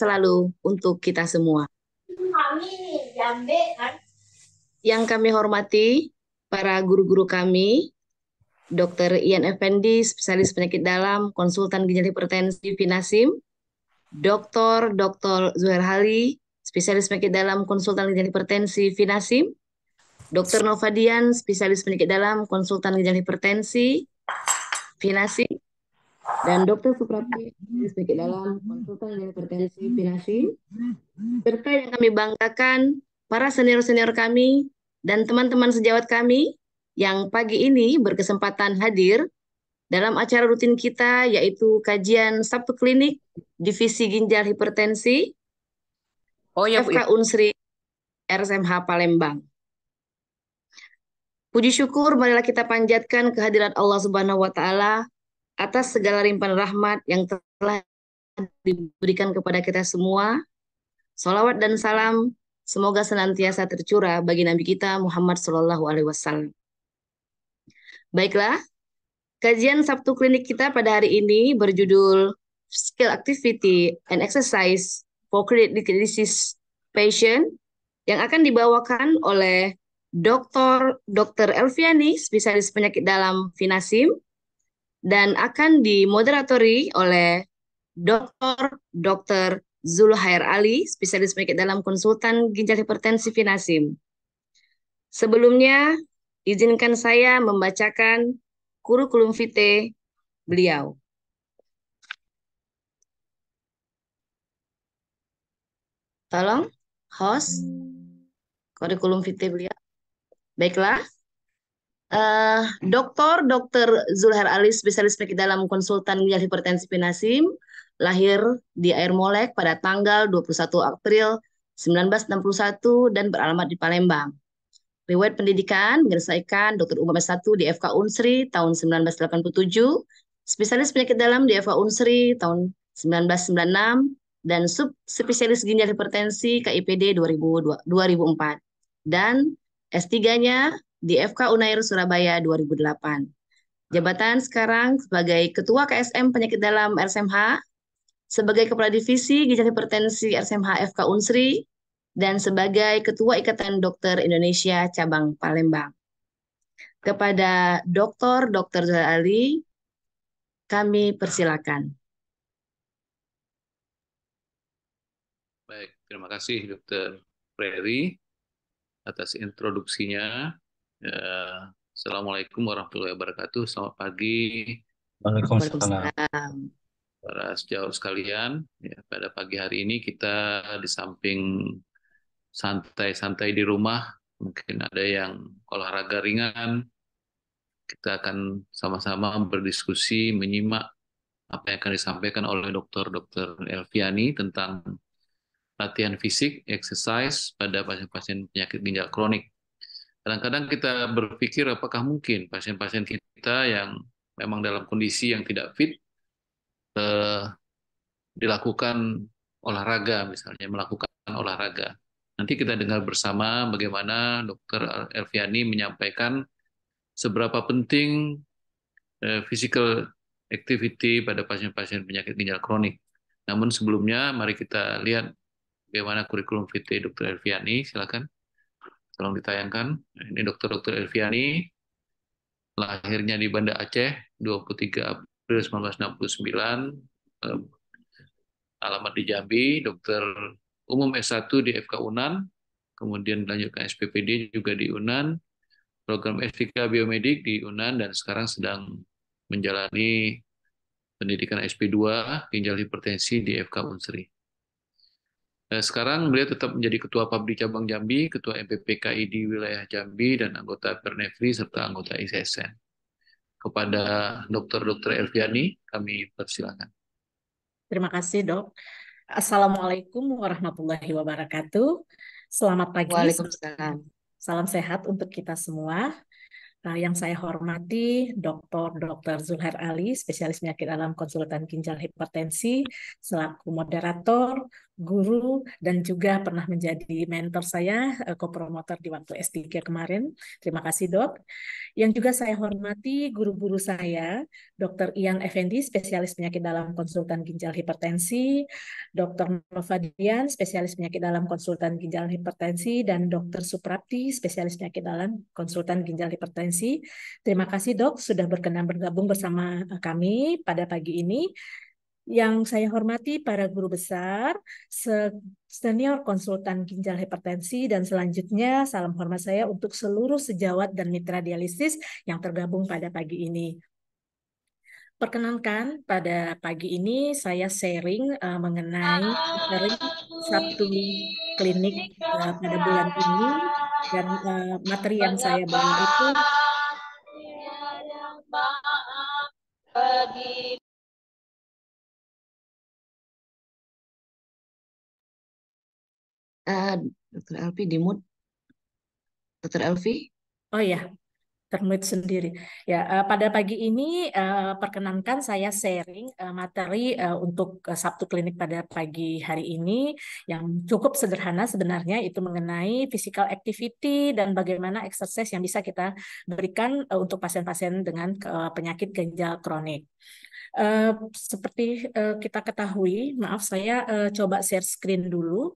selalu untuk kita semua. Yang kami hormati, para guru-guru kami, Dr. Ian Effendi, spesialis penyakit dalam, konsultan ginjal hipertensi Vinasim, Dr. Zuhair Hali, spesialis penyakit dalam, konsultan ginjal hipertensi Vinasim, Dr. Novadian, spesialis penyakit dalam, konsultan ginjal hipertensi Vinasim, dan Dr. Suprapti, spesialis penyakit dalam, konsultan ginjal hipertensi Vinasim, serta yang kami banggakan, para senior-senior kami dan teman-teman sejawat kami yang pagi ini berkesempatan hadir dalam acara rutin kita, yaitu kajian Sabtu Klinik Divisi Ginjal Hipertensi Oh ya Bu, FK Unsri RSMH Palembang. Puji syukur marilah kita panjatkan kehadirat Allah Subhanahu wa taala atas segala limpahan rahmat yang telah diberikan kepada kita semua. Salawat dan salam semoga senantiasa tercurah bagi Nabi kita Muhammad Shallallahu Alaihi Wasallam. Baiklah, kajian Sabtu Klinik kita pada hari ini berjudul Skill Activity and Exercise for Chronic Disease Patient yang akan dibawakan oleh Dr. Elviani, spesialis penyakit dalam Vinasim, dan akan dimoderatori oleh Dr. Zulhair Ali, spesialis penyakit dalam konsultan ginjal hipertensi Vinasim. Sebelumnya, izinkan saya membacakan kurikulum vitae beliau. Tolong, host, kurikulum vitae beliau. Baiklah, Dr. Zulhair Ali, spesialis penyakit dalam konsultan ginjal hipertensi Vinasim, lahir di Air Molek pada tanggal 21 April 1961 dan beralamat di Palembang. Riwayat pendidikan menyelesaikan Dr. Umum S1 di FK Unsri tahun 1987, spesialis penyakit dalam di FK Unsri tahun 1996, dan subspesialis ginjal hipertensi KIPD 2004. Dan S3-nya di FK Unair Surabaya 2008. Jabatan sekarang sebagai Ketua KSM Penyakit Dalam RSMH, sebagai Kepala Divisi Ginjal Hipertensi RSMH FK Unsri, dan sebagai Ketua Ikatan Dokter Indonesia Cabang Palembang. Kepada Dr. Zuhair Ali, kami persilakan. Baik, terima kasih Dr. Preri atas introduksinya. Assalamualaikum warahmatullahi wabarakatuh. Selamat pagi. Waalaikumsalam. Para sejawat sekalian, ya, pada pagi hari ini kita di samping santai-santai di rumah, mungkin ada yang olahraga ringan, kita akan sama-sama berdiskusi, menyimak apa yang akan disampaikan oleh Dr. Elviani tentang latihan fisik, exercise pada pasien-pasien penyakit ginjal kronik. Kadang-kadang kita berpikir apakah mungkin pasien-pasien kita yang memang dalam kondisi yang tidak fit dilakukan olahraga, misalnya melakukan olahraga. Nanti kita dengar bersama bagaimana Dr. Elviani menyampaikan seberapa penting physical activity pada pasien-pasien penyakit ginjal kronik. Namun sebelumnya, mari kita lihat bagaimana kurikulum vitae Dr. Elviani. Silakan, tolong ditayangkan. Ini Dr. Elviani, lahirnya di Banda Aceh, 23 April 1969, alamat di Jambi, dokter umum S1 di FK Unan, kemudian melanjutkan SPPD juga di Unan, program S3 Biomedik di Unan, dan sekarang sedang menjalani pendidikan SP2 ginjal hipertensi di FK Unsri. Sekarang beliau tetap menjadi Ketua Pabdi Cabang Jambi, Ketua MPPKI di wilayah Jambi, dan anggota Pernefri serta anggota ICSN. Kepada Dr. Elviani, kami persilakan. Terima kasih, Dok. Assalamualaikum warahmatullahi wabarakatuh. Selamat pagi. Waalaikumsalam. Salam sehat untuk kita semua. Yang saya hormati Dr. Zulhar Ali, spesialis penyakit dalam konsultan ginjal hipertensi, selaku moderator, guru, dan juga pernah menjadi mentor saya, co-promoter di waktu S3 kemarin. Terima kasih, Dok. Yang juga saya hormati guru-guru saya, Dr. Ian Effendi, spesialis penyakit dalam konsultan ginjal hipertensi, Dr. Novadian, spesialis penyakit dalam konsultan ginjal hipertensi, dan Dr. Suprapti, spesialis penyakit dalam konsultan ginjal hipertensi. Terima kasih, Dok, sudah berkenan bergabung bersama kami pada pagi ini. Yang saya hormati para guru besar, senior konsultan ginjal hipertensi, dan selanjutnya salam hormat saya untuk seluruh sejawat dan mitra dialisis yang tergabung pada pagi ini. Perkenankan, pada pagi ini saya sharing mengenai satu klinik pada bulan ini, dan materi yang saya bawa itu Dr. Elvi di mute. Dr. Elvi? oh ya, termute sendiri. Ya, pada pagi ini perkenankan saya sharing materi untuk Sabtu Klinik pada pagi hari ini yang cukup sederhana sebenarnya, itu mengenai physical activity dan bagaimana exercise yang bisa kita berikan untuk pasien-pasien dengan penyakit ginjal kronik. Seperti kita ketahui, maaf saya coba share screen dulu.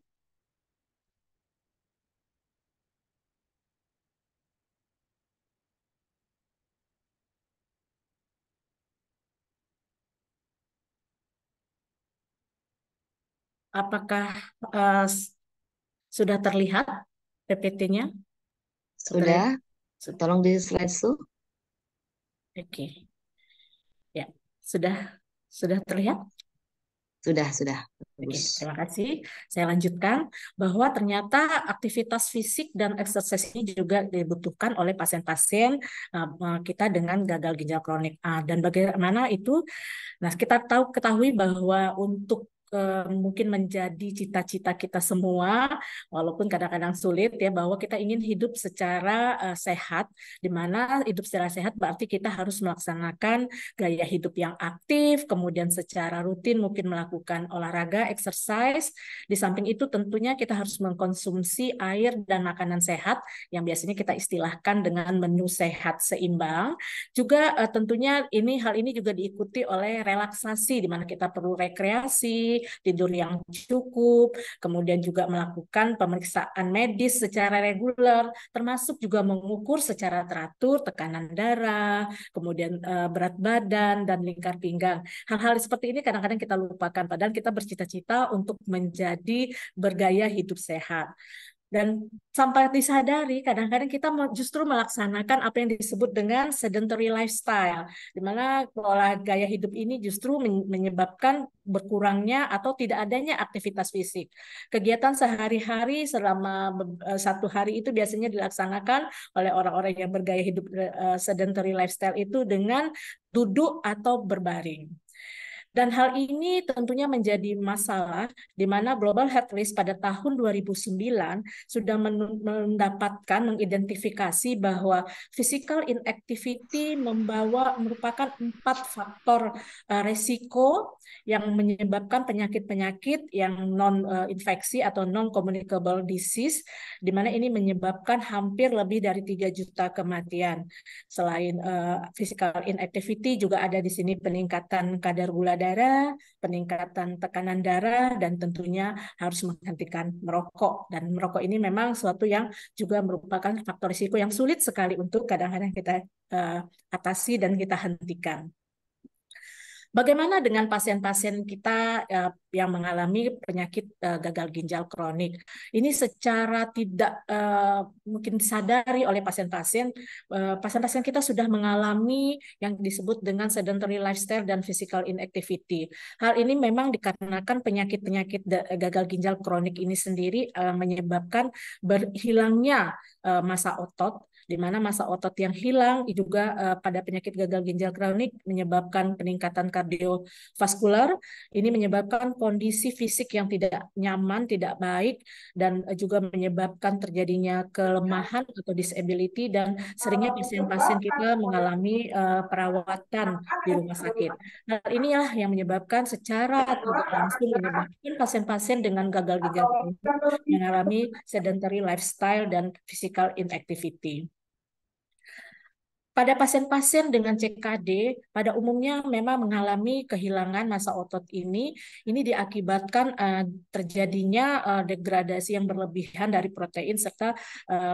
Apakah sudah terlihat PPT-nya? Sudah. Tolong di slide tuh. Oke. Ya, sudah terlihat? Sudah. Oke, terima kasih. Saya lanjutkan bahwa ternyata aktivitas fisik dan exercise ini juga dibutuhkan oleh pasien-pasien kita dengan gagal ginjal kronik. Dan bagaimana itu? Nah, kita ketahui bahwa untuk mungkin menjadi cita-cita kita semua, walaupun kadang-kadang sulit ya, bahwa kita ingin hidup secara sehat, di mana hidup secara sehat berarti kita harus melaksanakan gaya hidup yang aktif, kemudian secara rutin mungkin melakukan olahraga, exercise. Di samping itu tentunya kita harus mengkonsumsi air dan makanan sehat yang biasanya kita istilahkan dengan menu sehat seimbang. Juga tentunya hal ini juga diikuti oleh relaksasi, di mana kita perlu rekreasi, tidur yang cukup, kemudian juga melakukan pemeriksaan medis secara reguler, termasuk juga mengukur secara teratur tekanan darah, kemudian berat badan, dan lingkar pinggang. Hal-hal seperti ini kadang-kadang kita lupakan, padahal kita bercita-cita untuk menjadi bergaya hidup sehat. Dan sampai disadari, kadang-kadang kita justru melaksanakan apa yang disebut dengan sedentary lifestyle, di mana pola gaya hidup ini justru menyebabkan berkurangnya atau tidak adanya aktivitas fisik. Kegiatan sehari-hari selama satu hari itu biasanya dilaksanakan oleh orang-orang yang bergaya hidup sedentary lifestyle itu dengan duduk atau berbaring. Dan hal ini tentunya menjadi masalah di mana Global Health List pada tahun 2009 sudah mengidentifikasi bahwa physical inactivity merupakan 4 faktor resiko yang menyebabkan penyakit-penyakit yang non-infeksi atau non-communicable disease, di mana ini menyebabkan hampir lebih dari 3 juta kematian. Selain physical inactivity, juga ada di sini peningkatan kadar gula darah, peningkatan tekanan darah, dan tentunya harus menghentikan merokok. Dan merokok ini memang suatu yang juga merupakan faktor risiko yang sulit sekali untuk kadang-kadang kita atasi dan kita hentikan. Bagaimana dengan pasien-pasien kita yang mengalami penyakit gagal ginjal kronik? Ini secara tidak mungkin disadari oleh pasien-pasien kita sudah mengalami yang disebut dengan sedentary lifestyle dan physical inactivity. Hal ini memang dikarenakan penyakit-penyakit gagal ginjal kronik ini sendiri menyebabkan berhilangnya massa otot, di mana massa otot yang hilang juga pada penyakit gagal ginjal kronik menyebabkan peningkatan kardiovaskular. Ini menyebabkan kondisi fisik yang tidak nyaman, tidak baik, dan juga menyebabkan terjadinya kelemahan atau disability, dan seringnya pasien-pasien kita mengalami perawatan di rumah sakit. Nah, inilah yang menyebabkan secara tidak langsung menyebabkan pasien-pasien dengan gagal ginjal kronik mengalami sedentary lifestyle dan physical inactivity. Pada pasien-pasien dengan CKD, pada umumnya memang mengalami kehilangan massa otot ini diakibatkan terjadinya degradasi yang berlebihan dari protein serta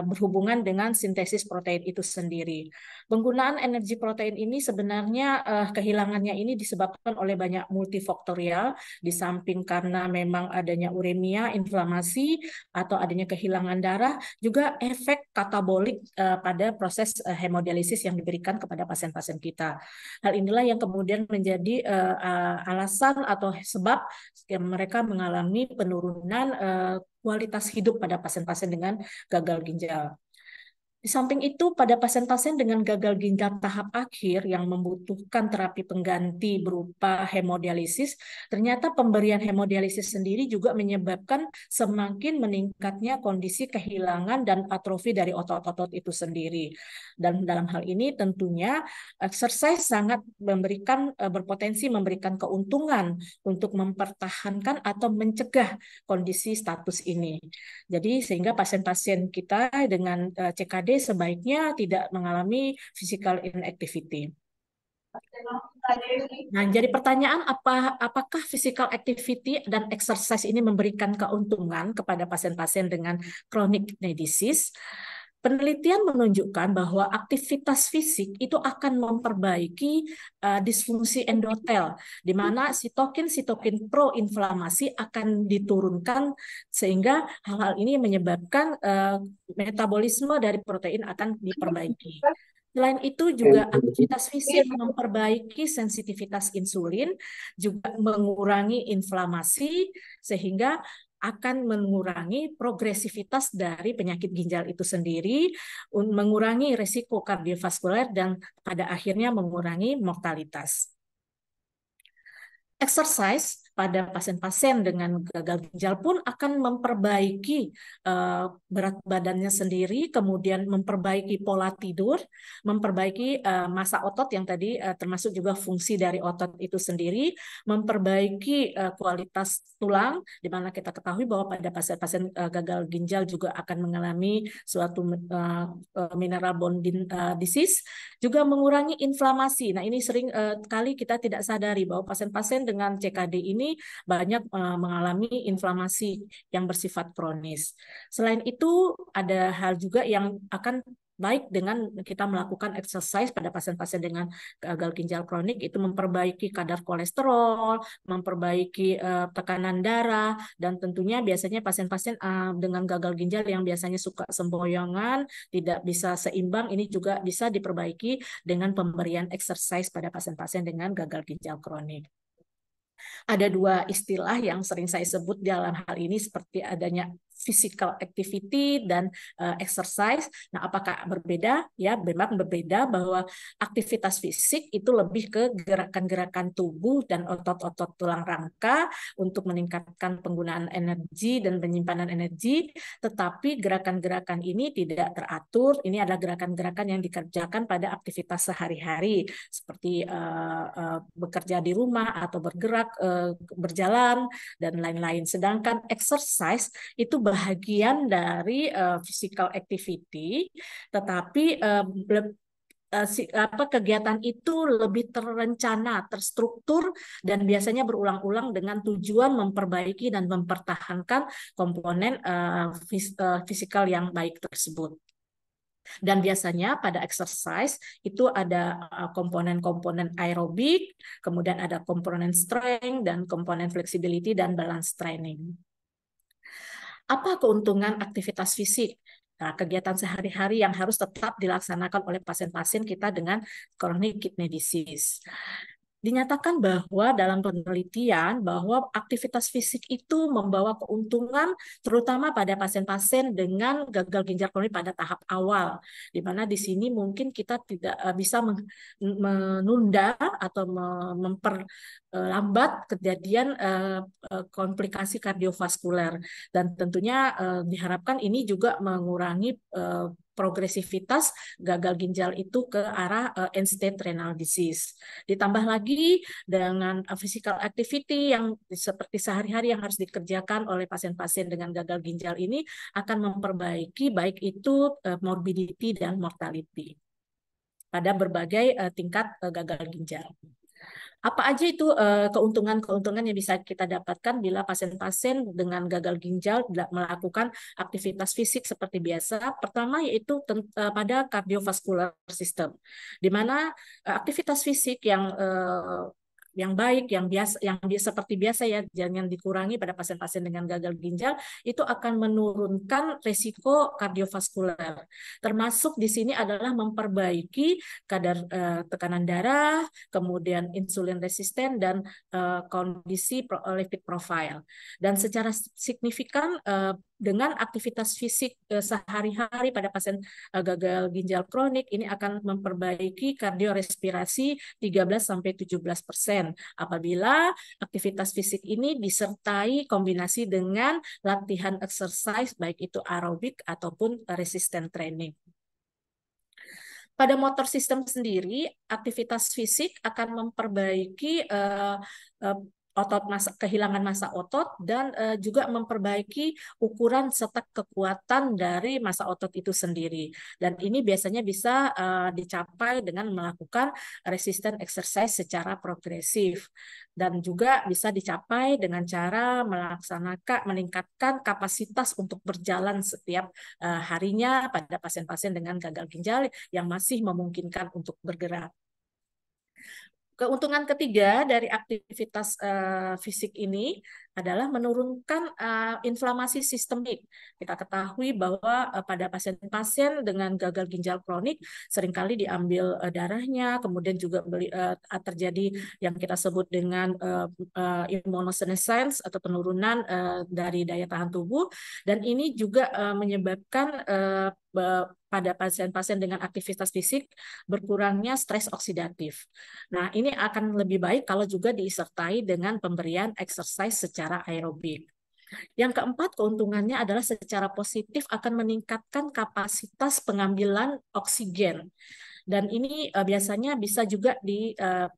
berhubungan dengan sintesis protein itu sendiri. Penggunaan energi protein ini sebenarnya kehilangannya ini disebabkan oleh banyak multifaktorial, di samping karena memang adanya uremia, inflamasi, atau adanya kehilangan darah, juga efek katabolik pada proses hemodialisis yang diberikan kepada pasien-pasien kita. Hal inilah yang kemudian menjadi alasan atau sebab mereka mengalami penurunan kualitas hidup pada pasien-pasien dengan gagal ginjal. Di samping itu, pada pasien-pasien dengan gagal ginjal tahap akhir yang membutuhkan terapi pengganti berupa hemodialisis, ternyata pemberian hemodialisis sendiri juga menyebabkan semakin meningkatnya kondisi kehilangan dan atrofi dari otot-otot itu sendiri. Dan dalam hal ini tentunya exercise sangat berpotensi memberikan keuntungan untuk mempertahankan atau mencegah kondisi status ini. Jadi sehingga pasien-pasien kita dengan CKD sebaiknya tidak mengalami physical inactivity. Nah, jadi pertanyaan apakah physical activity dan exercise ini memberikan keuntungan kepada pasien-pasien dengan chronic kidney disease? Penelitian menunjukkan bahwa aktivitas fisik itu akan memperbaiki disfungsi endotel, di mana sitokin proinflamasi akan diturunkan, sehingga hal-hal ini menyebabkan metabolisme dari protein akan diperbaiki. Selain itu juga aktivitas fisik memperbaiki sensitivitas insulin, juga mengurangi inflamasi, sehingga akan mengurangi progresivitas dari penyakit ginjal itu sendiri, mengurangi risiko kardiovaskuler, dan pada akhirnya mengurangi mortalitas. Exercise pada pasien-pasien dengan gagal ginjal pun akan memperbaiki berat badannya sendiri, kemudian memperbaiki pola tidur, memperbaiki massa otot yang tadi termasuk juga fungsi dari otot itu sendiri, memperbaiki kualitas tulang, di mana kita ketahui bahwa pada pasien-pasien gagal ginjal juga akan mengalami suatu mineral bonding disease, juga mengurangi inflamasi. Nah, ini sering kali kita tidak sadari bahwa pasien-pasien dengan CKD ini banyak mengalami inflamasi yang bersifat kronis. Selain itu, ada hal juga yang akan baik dengan kita melakukan exercise pada pasien-pasien dengan gagal ginjal kronik, itu memperbaiki kadar kolesterol, memperbaiki tekanan darah, dan tentunya biasanya pasien-pasien dengan gagal ginjal yang biasanya suka sempoyongan, tidak bisa seimbang, ini juga bisa diperbaiki dengan pemberian exercise pada pasien-pasien dengan gagal ginjal kronik. Ada dua istilah yang sering saya sebut dalam hal ini, seperti adanya physical activity dan exercise. Nah, apakah berbeda? Ya, memang berbeda, bahwa aktivitas fisik itu lebih ke gerakan-gerakan tubuh dan otot-otot tulang rangka untuk meningkatkan penggunaan energi dan penyimpanan energi, tetapi gerakan-gerakan ini tidak teratur. Ini adalah gerakan-gerakan yang dikerjakan pada aktivitas sehari-hari, seperti bekerja di rumah atau bergerak, berjalan, dan lain-lain. Sedangkan exercise itu bagian dari physical activity, tetapi kegiatan itu lebih terencana, terstruktur, dan biasanya berulang-ulang dengan tujuan memperbaiki dan mempertahankan komponen fisikal yang baik tersebut. Dan biasanya pada exercise itu ada komponen-komponen aerobik, kemudian ada komponen strength, dan komponen flexibility dan balance training. Apa keuntungan aktivitas fisik? Nah, kegiatan sehari-hari yang harus tetap dilaksanakan oleh pasien-pasien kita dengan chronic kidney disease. dinyatakan bahwa dalam penelitian bahwa aktivitas fisik itu membawa keuntungan terutama pada pasien-pasien dengan gagal ginjal kronik pada tahap awal, di mana di sini mungkin kita tidak bisa menunda atau memperlambat kejadian komplikasi kardiovaskuler, dan tentunya diharapkan ini juga mengurangi progresivitas gagal ginjal itu ke arah end-stage renal disease. Ditambah lagi dengan physical activity yang seperti sehari-hari yang harus dikerjakan oleh pasien-pasien dengan gagal ginjal ini akan memperbaiki baik itu morbidity dan mortality pada berbagai tingkat gagal ginjal. Apa aja itu keuntungan-keuntungan yang bisa kita dapatkan bila pasien-pasien dengan gagal ginjal melakukan aktivitas fisik seperti biasa? Pertama yaitu pada cardiovascular system, di mana aktivitas fisik yang baik, yang seperti biasa ya, jangan dikurangi pada pasien-pasien dengan gagal ginjal, itu akan menurunkan risiko kardiovaskuler. Termasuk di sini adalah memperbaiki kadar tekanan darah, kemudian insulin resisten, dan kondisi lipid profile. Dan secara signifikan dengan aktivitas fisik sehari-hari pada pasien gagal ginjal kronik ini akan memperbaiki kardiorespirasi 13-17% apabila aktivitas fisik ini disertai kombinasi dengan latihan exercise baik itu aerobik ataupun resistant training. Pada motor system sendiri, aktivitas fisik akan memperbaiki kehilangan massa otot dan juga memperbaiki ukuran serta kekuatan dari massa otot itu sendiri. Dan ini biasanya bisa dicapai dengan melakukan resistant exercise secara progresif. Dan juga bisa dicapai dengan cara meningkatkan kapasitas untuk berjalan setiap harinya pada pasien-pasien dengan gagal ginjal yang masih memungkinkan untuk bergerak. Keuntungan ketiga dari aktivitas fisik ini adalah menurunkan inflamasi sistemik. Kita ketahui bahwa pada pasien-pasien dengan gagal ginjal kronik seringkali diambil darahnya, kemudian juga terjadi yang kita sebut dengan immunosenescence atau penurunan dari daya tahan tubuh, dan ini juga menyebabkan pada pasien-pasien dengan aktivitas fisik berkurangnya stres oksidatif. Nah, ini akan lebih baik kalau juga disertai dengan pemberian exercise secara aerobik. Yang keempat, keuntungannya adalah secara positif akan meningkatkan kapasitas pengambilan oksigen. Dan ini biasanya bisa juga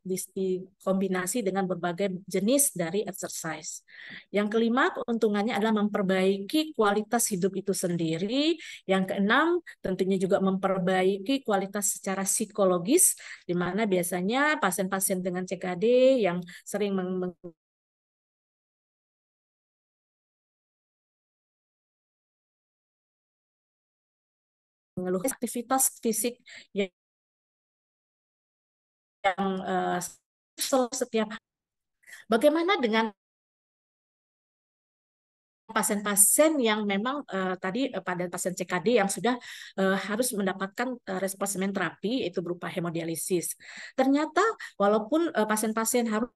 dikombinasi dengan berbagai jenis dari exercise. Yang kelima, keuntungannya adalah memperbaiki kualitas hidup itu sendiri. Yang keenam, tentunya juga memperbaiki kualitas secara psikologis, di mana biasanya pasien-pasien dengan CKD yang sering mengeluh aktivitas fisik yang setiap. Bagaimana dengan pasien-pasien yang memang tadi pada pasien CKD yang sudah harus mendapatkan replacement terapi, itu berupa hemodialisis. Ternyata walaupun pasien-pasien harus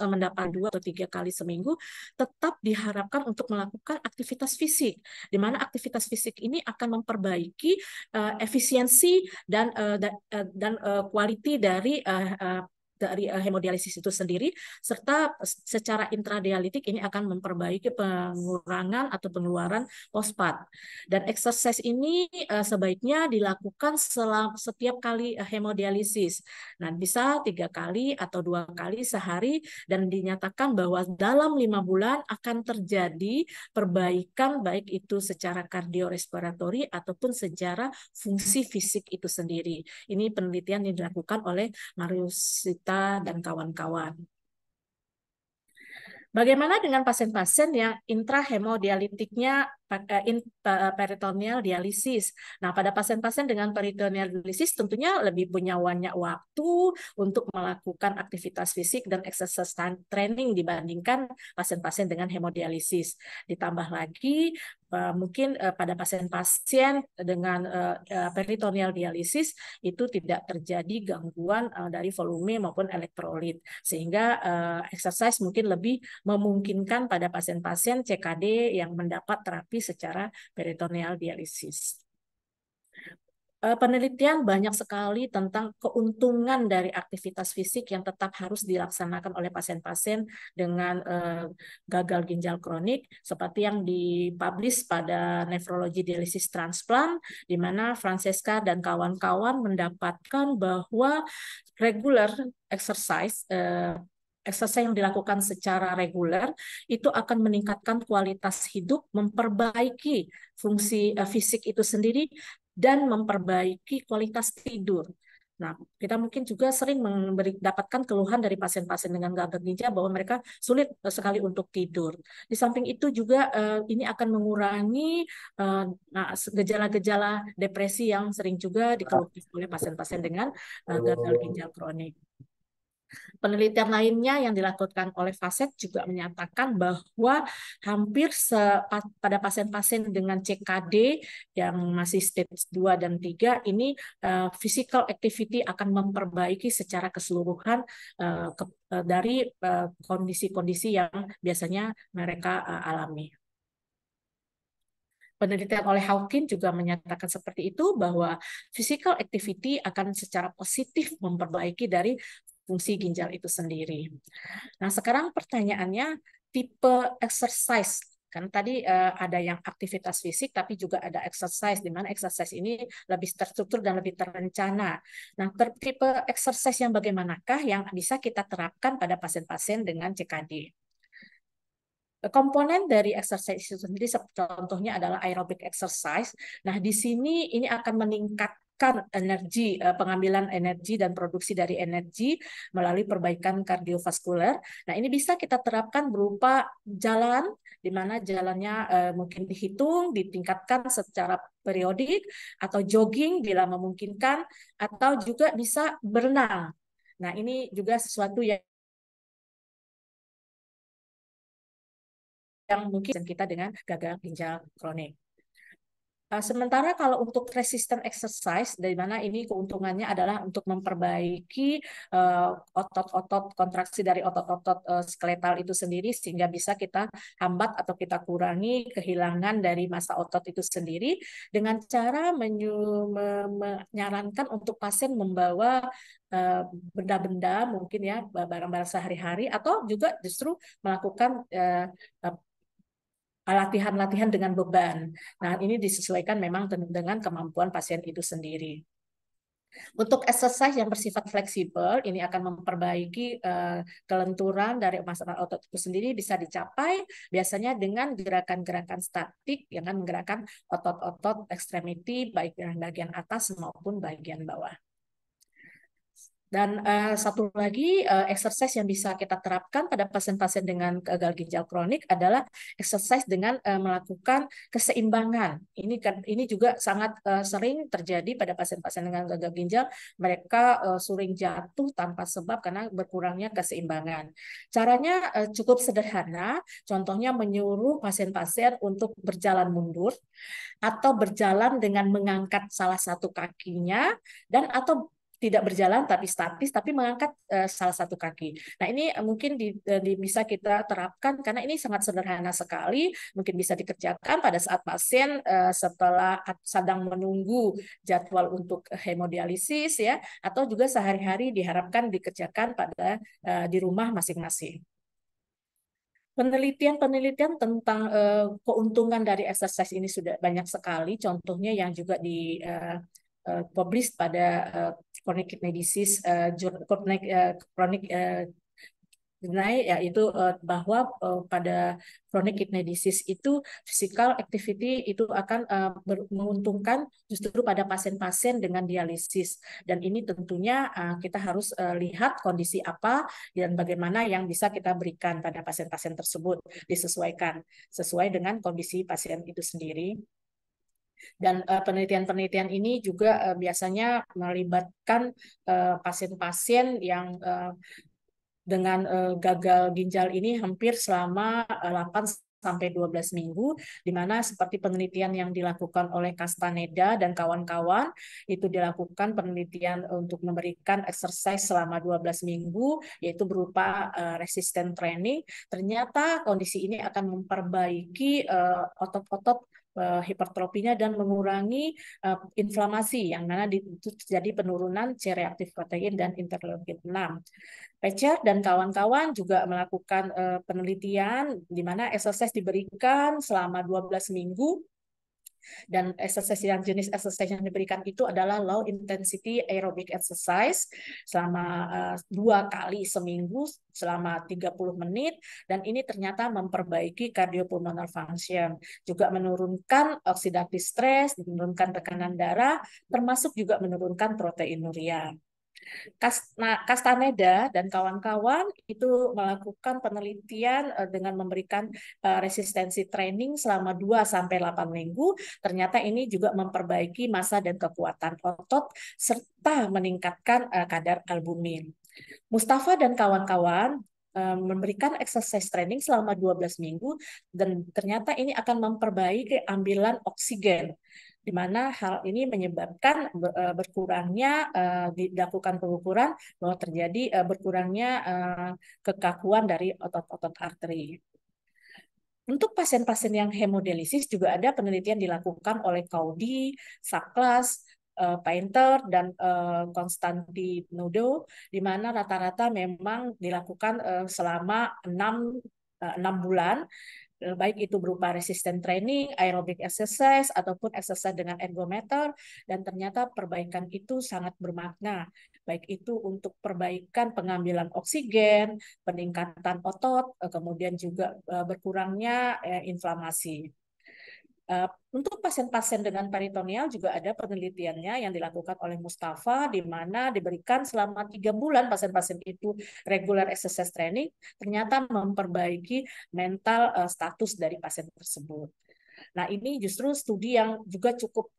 mendapat 2 atau 3 kali seminggu, tetap diharapkan untuk melakukan aktivitas fisik, di mana aktivitas fisik ini akan memperbaiki efisiensi dan quality dari hemodialisis itu sendiri, serta secara intradialitik ini akan memperbaiki pengurangan atau pengeluaran fosfat. Dan exercise ini sebaiknya dilakukan setiap kali hemodialisis. Nah, bisa 3 kali atau 2 kali sehari, dan dinyatakan bahwa dalam 5 bulan akan terjadi perbaikan baik itu secara kardiorespiratori ataupun secara fungsi fisik itu sendiri. Ini penelitian yang dilakukan oleh Marius dan kawan-kawan. Bagaimana dengan pasien-pasien yang intrahemodialitiknya peritoneal dialisis. Nah, pada pasien-pasien dengan peritoneal dialisis tentunya lebih punya banyak waktu untuk melakukan aktivitas fisik dan exercise training dibandingkan pasien-pasien dengan hemodialisis. Ditambah lagi mungkin pada pasien-pasien dengan peritoneal dialisis itu tidak terjadi gangguan dari volume maupun elektrolit, sehingga exercise mungkin lebih memungkinkan pada pasien-pasien CKD yang mendapat terapi secara peritoneal dialisis. Penelitian banyak sekali tentang keuntungan dari aktivitas fisik yang tetap harus dilaksanakan oleh pasien-pasien dengan gagal ginjal kronik, seperti yang dipublish pada Nephrology Dialysis Transplant, di mana Francesca dan kawan-kawan mendapatkan bahwa regular exercise exercise yang dilakukan secara reguler itu akan meningkatkan kualitas hidup, memperbaiki fungsi fisik itu sendiri, dan memperbaiki kualitas tidur. Nah, kita mungkin juga sering mendapatkan keluhan dari pasien-pasien dengan gagal ginjal bahwa mereka sulit sekali untuk tidur. Di samping itu juga ini akan mengurangi gejala-gejala depresi yang sering juga dikeluhkan oleh pasien-pasien dengan gagal ginjal kronik. Penelitian lainnya yang dilakukan oleh FASET juga menyatakan bahwa hampir pada pasien-pasien dengan CKD yang masih stage 2 dan 3 ini physical activity akan memperbaiki secara keseluruhan dari kondisi-kondisi yang biasanya mereka alami. Penelitian oleh Hawkins juga menyatakan seperti itu, bahwa physical activity akan secara positif memperbaiki dari fungsi ginjal itu sendiri. Nah, sekarang pertanyaannya, tipe exercise. Kan tadi ada yang aktivitas fisik, tapi juga ada exercise, di mana exercise ini lebih terstruktur dan lebih terencana. Nah, tipe exercise yang bagaimanakah yang bisa kita terapkan pada pasien-pasien dengan CKD? Komponen dari exercise itu sendiri contohnya adalah aerobic exercise. Nah, di sini ini akan meningkatkan energi, pengambilan energi dan produksi dari energi melalui perbaikan kardiovaskuler. Nah, ini bisa kita terapkan berupa jalan, di mana jalannya mungkin dihitung, ditingkatkan secara periodik, atau jogging bila memungkinkan, atau juga bisa berenang. Nah, ini juga sesuatu yang mungkin kita dengan gagal ginjal kronik. Sementara kalau untuk resistant exercise, dari mana ini keuntungannya adalah untuk memperbaiki otot-otot kontraksi dari otot-otot skeletal itu sendiri, sehingga bisa kita hambat atau kita kurangi kehilangan dari massa otot itu sendiri, dengan cara menyarankan untuk pasien membawa benda-benda mungkin ya, barang-barang sehari-hari, atau juga justru melakukan latihan-latihan dengan beban. Nah, ini disesuaikan memang dengan kemampuan pasien itu sendiri. Untuk exercise yang bersifat fleksibel, ini akan memperbaiki kelenturan dari masalah otot itu sendiri, bisa dicapai biasanya dengan gerakan-gerakan statik, yang menggerakkan otot-otot ekstremiti, baik yang bagian atas maupun bagian bawah. Dan satu lagi exercise yang bisa kita terapkan pada pasien-pasien dengan gagal ginjal kronik adalah exercise dengan melakukan keseimbangan. Ini juga sangat sering terjadi pada pasien-pasien dengan gagal ginjal. Mereka sering jatuh tanpa sebab karena berkurangnya keseimbangan. Caranya cukup sederhana. Contohnya menyuruh pasien-pasien untuk berjalan mundur, atau berjalan dengan mengangkat salah satu kakinya, dan atau tidak berjalan tapi statis, tapi mengangkat salah satu kaki. Nah, ini mungkin bisa kita terapkan karena ini sangat sederhana sekali, mungkin bisa dikerjakan pada saat pasien setelah sedang menunggu jadwal untuk hemodialisis ya, atau juga sehari-hari diharapkan dikerjakan pada di rumah masing-masing. Penelitian-penelitian tentang keuntungan dari exercise ini sudah banyak sekali, contohnya yang juga di published pada Chronic Kidney Disease, Chronic mengenai yaitu bahwa pada chronic kidney disease itu physical activity itu akan menguntungkan justru pada pasien-pasien dengan dialisis, dan ini tentunya kita harus lihat kondisi apa dan bagaimana yang bisa kita berikan pada pasien-pasien tersebut, disesuaikan sesuai dengan kondisi pasien itu sendiri. Dan penelitian-penelitian ini juga biasanya melibatkan pasien-pasien yang dengan gagal ginjal ini hampir selama 8 sampai 12 minggu, di mana seperti penelitian yang dilakukan oleh Castaneda dan kawan-kawan, itu dilakukan penelitian untuk memberikan exercise selama 12 minggu, yaitu berupa resistant training. Ternyata kondisi ini akan memperbaiki otot-otot hipertrofinya dan mengurangi inflamasi, yang mana itu terjadi penurunan C-reaktif protein dan interleukin 6. Pecer dan kawan-kawan juga melakukan penelitian di mana exercise diberikan selama 12 minggu, dan exercise yang jenis exercise yang diberikan itu adalah low intensity aerobic exercise selama 2 kali seminggu selama 30 menit, dan ini ternyata memperbaiki cardiopulmonal function, juga menurunkan oxidative stress, menurunkan tekanan darah, termasuk juga menurunkan proteinuria. Castaneda dan kawan-kawan itu melakukan penelitian dengan memberikan resistensi training selama 2-8 minggu. Ternyata ini juga memperbaiki massa dan kekuatan otot serta meningkatkan kadar albumin. Mustafa dan kawan-kawan memberikan exercise training selama 12 minggu, dan ternyata ini akan memperbaiki ambilan oksigen, di mana hal ini menyebabkan berkurangnya dilakukan pengukuran bahwa terjadi berkurangnya kekakuan dari otot-otot arteri. Untuk pasien-pasien yang hemodialisis juga ada penelitian dilakukan oleh Kaudi, Saklas, Painter, dan Constantinodo, di mana rata-rata memang dilakukan selama 6 bulan, baik itu berupa resistant training, aerobic exercise, ataupun exercise dengan ergometer, dan ternyata perbaikan itu sangat bermakna, baik itu untuk perbaikan pengambilan oksigen, peningkatan otot, kemudian juga berkurangnya inflamasi. Untuk pasien-pasien dengan peritoneal juga ada penelitiannya yang dilakukan oleh Mustafa, di mana diberikan selama 3 bulan pasien-pasien itu regular exercise training, ternyata memperbaiki mental status dari pasien tersebut. Nah, ini justru studi yang juga cukup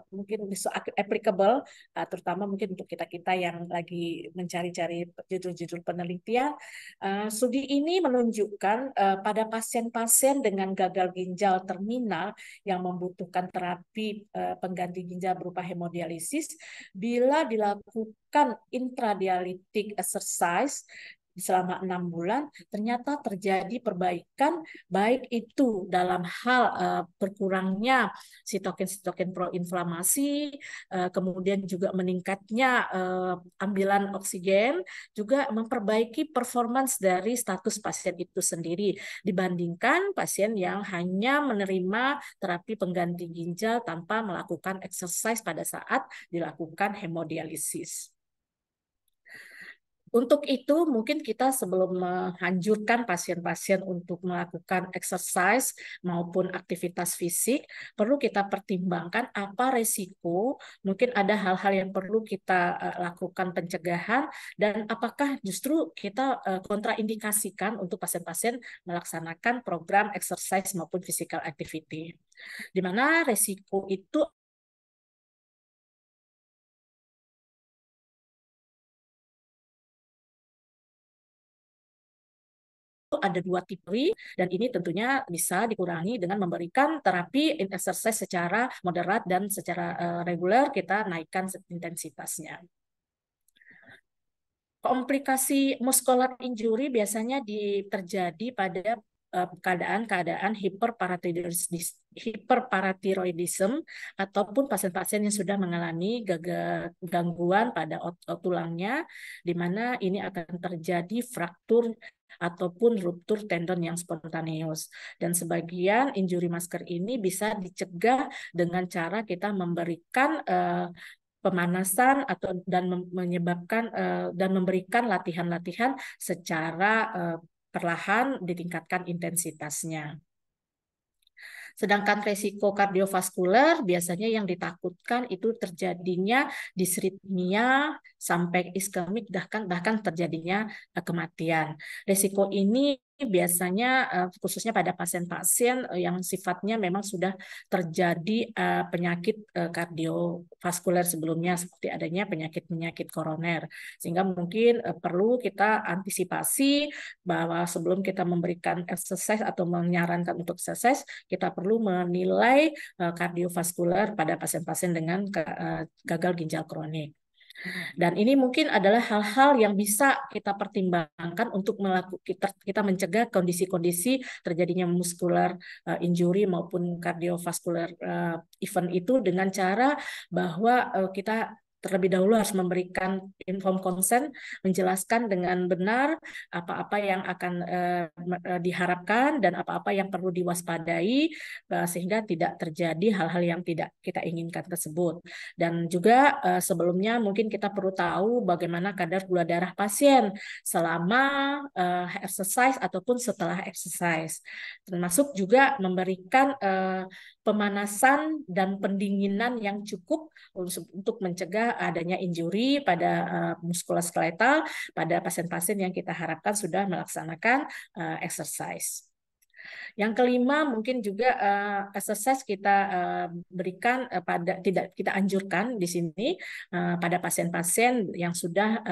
mungkin bisa applicable, terutama mungkin untuk kita-kita yang lagi mencari-cari judul-judul penelitian. Studi ini menunjukkan pada pasien-pasien dengan gagal ginjal terminal yang membutuhkan terapi pengganti ginjal berupa hemodialisis, bila dilakukan intradialitic exercise selama 6 bulan, ternyata terjadi perbaikan, baik itu dalam hal berkurangnya sitokin-sitokin proinflamasi, kemudian juga meningkatnya ambilan oksigen, juga memperbaiki performance dari status pasien itu sendiri dibandingkan pasien yang hanya menerima terapi pengganti ginjal tanpa melakukan exercise pada saat dilakukan hemodialisis. Untuk itu, mungkin kita sebelum menghancurkan pasien-pasien untuk melakukan exercise maupun aktivitas fisik, perlu kita pertimbangkan apa resiko, mungkin ada hal-hal yang perlu kita lakukan pencegahan, dan apakah justru kita kontraindikasikan untuk pasien-pasien melaksanakan program exercise maupun physical activity. Di mana resiko itu ada 2 tipe, dan ini tentunya bisa dikurangi dengan memberikan terapi exercise secara moderat dan secara reguler kita naikkan intensitasnya. Komplikasi muscular injury biasanya terjadi pada keadaan-keadaan hiperparatiroidism ataupun pasien-pasien yang sudah mengalami gangguan pada tulangnya, di mana ini akan terjadi fraktur ataupun ruptur tendon yang spontaneus. Dan sebagian injury masker ini bisa dicegah dengan cara kita memberikan pemanasan atau menyebabkan dan memberikan latihan-latihan secara perlahan ditingkatkan intensitasnya. Sedangkan resiko kardiovaskuler biasanya yang ditakutkan itu terjadinya disritmia sampai iskemik bahkan terjadinya kematian. Resiko ini biasanya khususnya pada pasien-pasien yang sifatnya memang sudah terjadi penyakit kardiovaskuler sebelumnya seperti adanya penyakit-penyakit koroner. Sehingga mungkin perlu kita antisipasi bahwa sebelum kita memberikan exercise atau menyarankan untuk exercise, kita perlu menilai kardiovaskuler pada pasien-pasien dengan gagal ginjal kronik. Dan ini mungkin adalah hal-hal yang bisa kita pertimbangkan untuk kita mencegah kondisi-kondisi terjadinya muscular injury maupun kardiovaskular event itu dengan cara bahwa kita terlebih dahulu harus memberikan informed consent, menjelaskan dengan benar apa-apa yang akan diharapkan dan apa-apa yang perlu diwaspadai sehingga tidak terjadi hal-hal yang tidak kita inginkan tersebut. Dan juga sebelumnya mungkin kita perlu tahu bagaimana kadar gula darah pasien selama exercise ataupun setelah exercise. Termasuk juga memberikan pemanasan dan pendinginan yang cukup untuk mencegah adanya injury pada muskuloskeletal pada pasien-pasien yang kita harapkan sudah melaksanakan exercise. Yang kelima mungkin juga exercise kita berikan tidak kita anjurkan di sini pada pasien-pasien yang sudah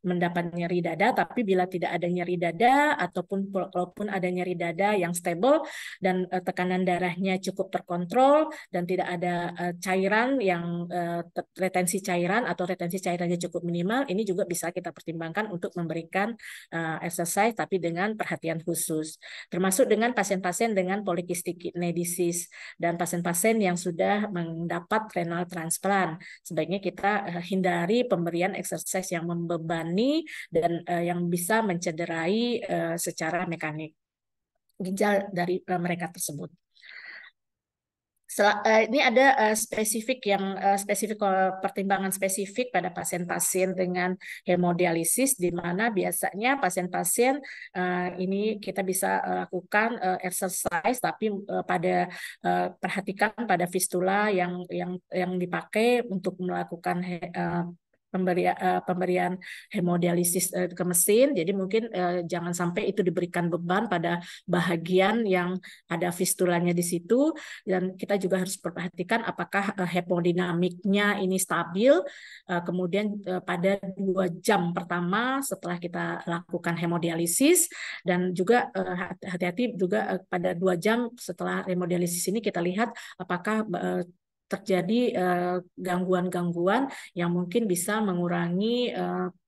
mendapat nyeri dada, tapi bila tidak ada nyeri dada ataupun walaupun ada nyeri dada yang stable dan tekanan darahnya cukup terkontrol dan tidak ada cairan yang retensi cairan atau retensi cairannya cukup minimal, ini juga bisa kita pertimbangkan untuk memberikan exercise tapi dengan perhatian khusus. Termasuk dengan pasien-pasien dengan polycystic kidney disease dan pasien-pasien yang sudah mendapat renal transplant. Sebaiknya kita hindari pemberian exercise yang membebani dan yang bisa mencederai secara mekanik ginjal dari mereka tersebut. Ini ada spesifik pertimbangan spesifik pada pasien-pasien dengan hemodialisis, di mana biasanya pasien-pasien ini kita bisa lakukan exercise, tapi perhatikan pada fistula yang dipakai untuk melakukan pemberian hemodialisis ke mesin. Jadi mungkin jangan sampai itu diberikan beban pada bagian yang ada fistulanya di situ, dan kita juga harus perhatikan apakah hemodinamiknya ini stabil. Kemudian pada 2 jam pertama setelah kita lakukan hemodialisis, dan juga hati-hati juga pada 2 jam setelah hemodialisis ini kita lihat apakah terjadi gangguan-gangguan yang mungkin bisa mengurangi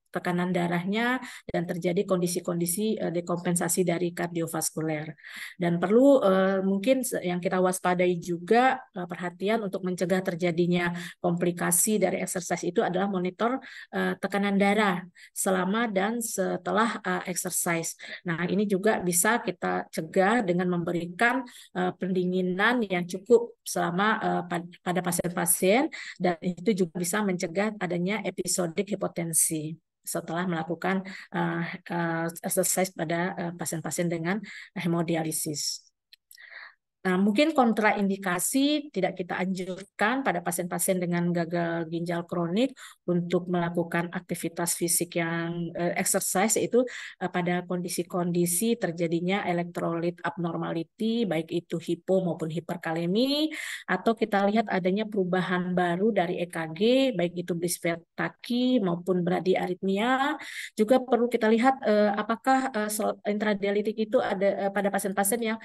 tekanan darahnya dan terjadi kondisi-kondisi dekompensasi dari kardiovaskuler. Dan perlu mungkin yang kita waspadai juga perhatian untuk mencegah terjadinya komplikasi dari exercise itu adalah monitor tekanan darah selama dan setelah exercise. Nah, ini juga bisa kita cegah dengan memberikan pendinginan yang cukup selama pada pasien-pasien, dan itu juga bisa mencegah adanya episodik hipotensi setelah melakukan exercise pada pasien-pasien dengan hemodialisis. Nah, mungkin kontraindikasi tidak kita anjurkan pada pasien-pasien dengan gagal ginjal kronik untuk melakukan aktivitas fisik yang exercise, yaitu pada kondisi-kondisi terjadinya elektrolit abnormality, baik itu hipo maupun hiperkalemi, atau kita lihat adanya perubahan baru dari EKG, baik itu bisfetaki maupun bradiaritmia. Juga perlu kita lihat apakah intradialitik itu ada pada pasien-pasien yang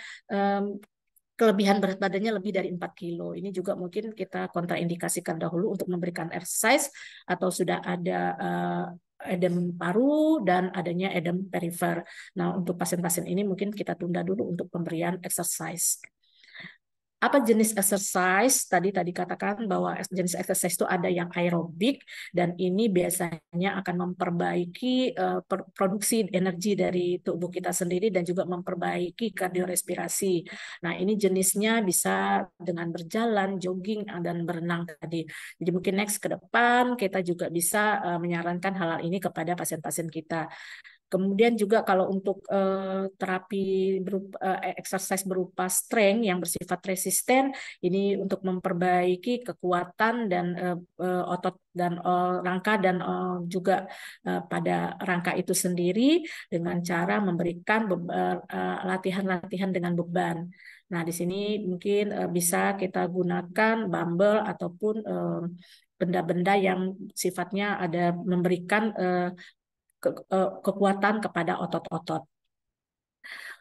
kelebihan berat badannya lebih dari 4 kilo. Ini juga mungkin kita kontraindikasikan dahulu untuk memberikan exercise, atau sudah ada edem paru dan adanya edem perifer. Nah, untuk pasien-pasien ini mungkin kita tunda dulu untuk pemberian exercise. Apa jenis exercise? Tadi katakan bahwa jenis exercise itu ada yang aerobik dan ini biasanya akan memperbaiki produksi energi dari tubuh kita sendiri dan juga memperbaiki kardiorespirasi. Nah, ini jenisnya bisa dengan berjalan, jogging, dan berenang tadi. Jadi mungkin next ke depan kita juga bisa menyarankan hal-hal ini kepada pasien-pasien kita. Kemudian juga kalau untuk terapi berupa exercise berupa strength yang bersifat resisten, ini untuk memperbaiki kekuatan dan otot dan rangka dan juga pada rangka itu sendiri dengan cara memberikan latihan-latihan dengan beban. Nah, di sini mungkin bisa kita gunakan barbel ataupun benda-benda yang sifatnya ada memberikan kekuatan kepada otot-otot.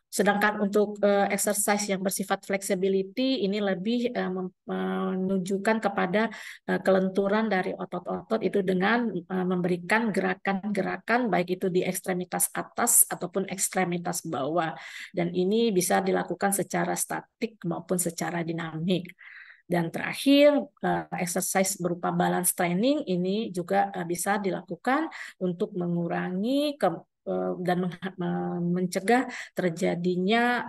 Sedangkan untuk exercise yang bersifat flexibility ini lebih menunjukkan kepada kelenturan dari otot-otot itu dengan memberikan gerakan-gerakan baik itu di ekstremitas atas ataupun ekstremitas bawah. Dan ini bisa dilakukan secara statik maupun secara dinamik. Dan terakhir, exercise berupa balance training ini juga bisa dilakukan untuk mengurangi dan mencegah terjadinya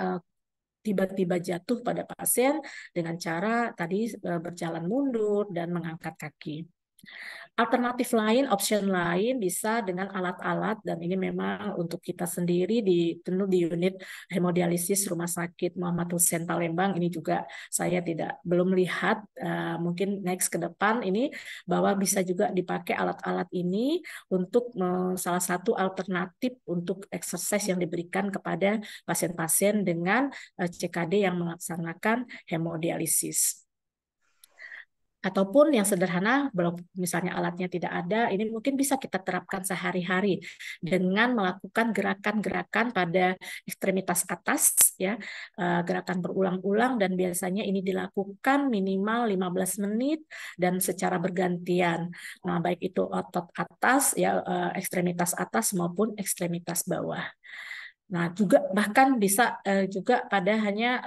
tiba-tiba jatuh pada pasien dengan cara tadi berjalan mundur dan mengangkat kaki. Alternatif lain, option lain bisa dengan alat-alat dan ini memang untuk kita sendiri di unit hemodialisis Rumah Sakit Muhammad Hussein Palembang ini juga saya belum lihat mungkin next ke depan ini bahwa bisa juga dipakai alat-alat ini untuk salah satu alternatif untuk exercise yang diberikan kepada pasien-pasien dengan CKD yang melaksanakan hemodialisis. Ataupun yang sederhana, belum misalnya alatnya tidak ada, ini mungkin bisa kita terapkan sehari-hari dengan melakukan gerakan-gerakan pada ekstremitas atas, ya, gerakan berulang-ulang dan biasanya ini dilakukan minimal 15 menit dan secara bergantian. Nah, baik itu otot atas, ya, ekstremitas atas maupun ekstremitas bawah. Nah, juga bahkan bisa juga pada hanya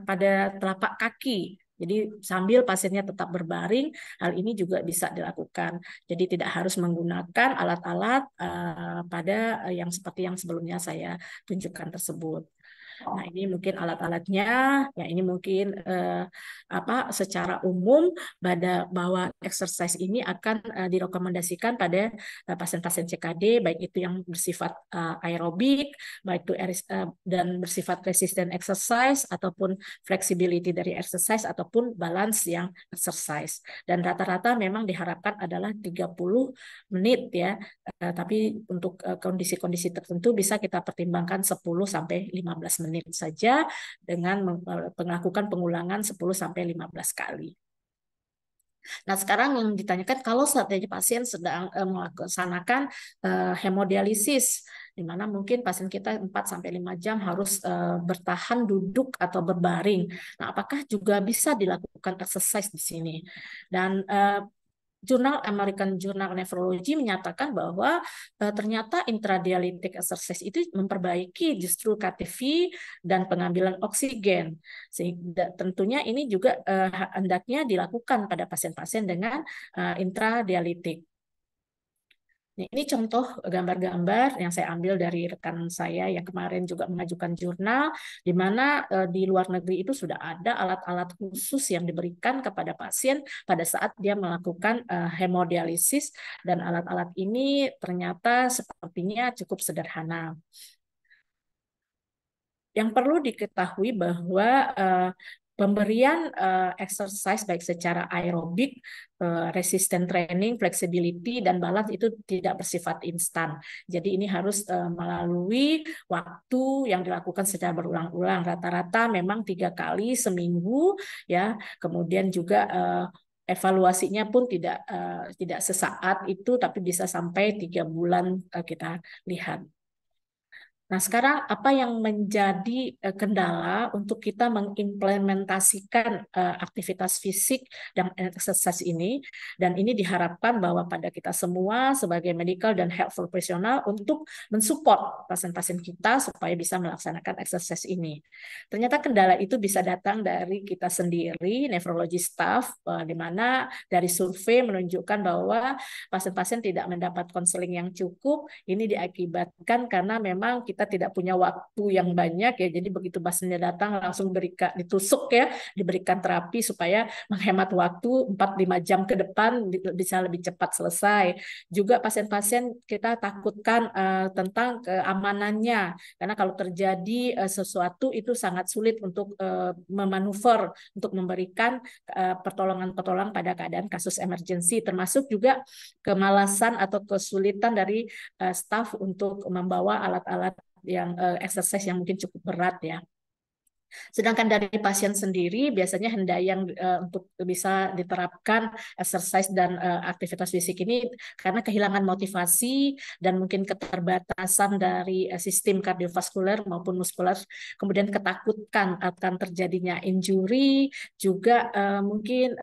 pada telapak kaki. Jadi sambil pasiennya tetap berbaring, hal ini juga bisa dilakukan. Jadi tidak harus menggunakan alat-alat pada yang seperti yang sebelumnya saya tunjukkan tersebut. Nah, ini mungkin alat-alatnya, ya ini mungkin secara umum bahwa exercise ini akan direkomendasikan pada pasien-pasien CKD, baik itu yang bersifat aerobik, baik itu dan bersifat resistant exercise, ataupun flexibility dari exercise, ataupun balance yang exercise. Dan rata-rata memang diharapkan adalah 30 menit ya, tapi untuk kondisi-kondisi tertentu bisa kita pertimbangkan 10-15 menit saja dengan melakukan pengulangan 10-15 kali. Nah, sekarang yang ditanyakan kalau seandainya pasien sedang melaksanakan hemodialisis, di mana mungkin pasien kita 4-5 jam harus bertahan duduk atau berbaring. Nah, apakah juga bisa dilakukan exercise di sini? Dan Jurnal American Journal of Nephrology menyatakan bahwa ternyata intradialytic exercise itu memperbaiki justru KTV dan pengambilan oksigen. Sehingga tentunya ini juga hendaknya dilakukan pada pasien-pasien dengan intradialytic. Ini contoh gambar-gambar yang saya ambil dari rekan saya yang kemarin juga mengajukan jurnal, di mana di luar negeri itu sudah ada alat-alat khusus yang diberikan kepada pasien pada saat dia melakukan hemodialisis, dan alat-alat ini ternyata sepertinya cukup sederhana. Yang perlu diketahui bahwa pemberian exercise baik secara aerobik, resistant training, flexibility, dan balance itu tidak bersifat instan. Jadi ini harus melalui waktu yang dilakukan secara berulang-ulang. Rata-rata memang 3 kali seminggu, ya. Kemudian juga evaluasinya pun tidak sesaat itu, tapi bisa sampai 3 bulan kita lihat. Nah, sekarang apa yang menjadi kendala untuk kita mengimplementasikan aktivitas fisik dan exercise ini? Dan ini diharapkan bahwa pada kita semua sebagai medical dan health profesional untuk mensupport pasien-pasien kita supaya bisa melaksanakan exercise ini. Ternyata kendala itu bisa datang dari kita sendiri, nefrologi staff, di mana dari survei menunjukkan bahwa pasien-pasien tidak mendapat konseling yang cukup. Ini diakibatkan karena memang kita tidak punya waktu yang banyak ya. Jadi begitu pasiennya datang langsung ditusuk ya, diberikan terapi supaya menghemat waktu 4-5 jam ke depan bisa lebih cepat selesai. Juga pasien-pasien kita takutkan tentang keamanannya karena kalau terjadi sesuatu itu sangat sulit untuk memanuver untuk memberikan pertolongan-pertolongan pada keadaan kasus emergensi, termasuk juga kemalasan atau kesulitan dari staf untuk membawa alat-alat yang exercise yang mungkin cukup berat ya. Sedangkan dari pasien sendiri biasanya hendayang untuk bisa diterapkan exercise dan aktivitas fisik ini karena kehilangan motivasi dan mungkin keterbatasan dari sistem kardiovaskuler maupun muskuler, kemudian ketakutan akan terjadinya injury, juga mungkin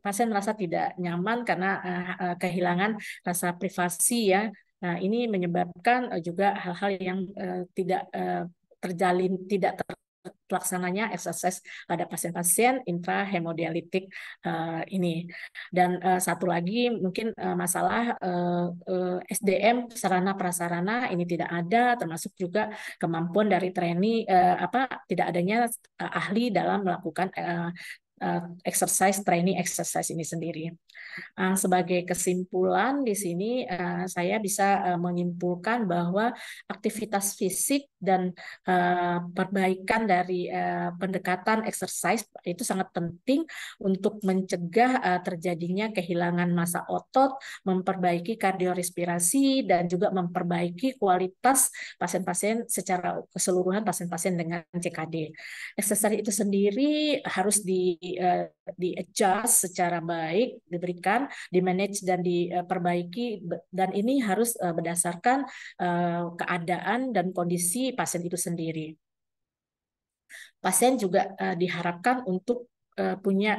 pasien merasa tidak nyaman karena kehilangan rasa privasi ya. Nah, ini menyebabkan juga hal-hal yang tidak terjalin, tidak pelaksananya exercise pada pasien-pasien intrahemodialitik ini. Dan satu lagi mungkin masalah SDM sarana prasarana ini tidak ada, termasuk juga kemampuan dari trainee tidak adanya ahli dalam melakukan exercise training exercise ini sendiri. Sebagai kesimpulan di sini saya bisa menyimpulkan bahwa aktivitas fisik dan perbaikan dari pendekatan exercise itu sangat penting untuk mencegah terjadinya kehilangan massa otot, memperbaiki kardiorespirasi dan juga memperbaiki kualitas pasien-pasien secara keseluruhan pasien-pasien dengan CKD. Exercise itu sendiri harus di-adjust secara baik, diberikan, di-manage dan diperbaiki, dan ini harus berdasarkan keadaan dan kondisi pasien itu sendiri. Pasien juga diharapkan untuk punya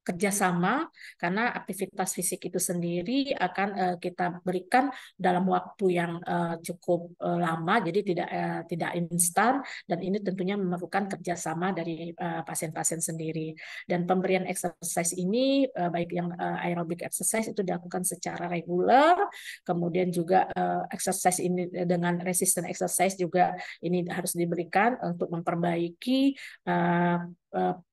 kerjasama karena aktivitas fisik itu sendiri akan kita berikan dalam waktu yang cukup lama, jadi tidak instan, dan ini tentunya memerlukan kerjasama dari pasien-pasien sendiri. Dan pemberian exercise ini baik yang aerobic exercise itu dilakukan secara reguler, kemudian juga exercise ini dengan resistant exercise juga ini harus diberikan untuk memperbaiki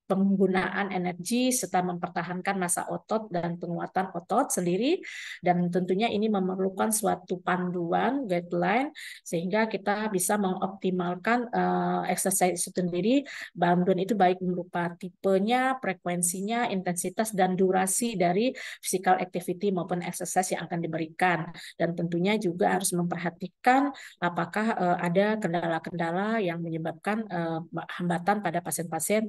penggunaan energi serta mempertahankan massa otot dan penguatan otot sendiri, dan tentunya ini memerlukan suatu panduan guideline sehingga kita bisa mengoptimalkan exercise itu sendiri. Panduan itu baik berupa tipenya, frekuensinya, intensitas dan durasi dari physical activity maupun exercise yang akan diberikan, dan tentunya juga harus memperhatikan apakah ada kendala-kendala yang menyebabkan hambatan pada pasien-pasien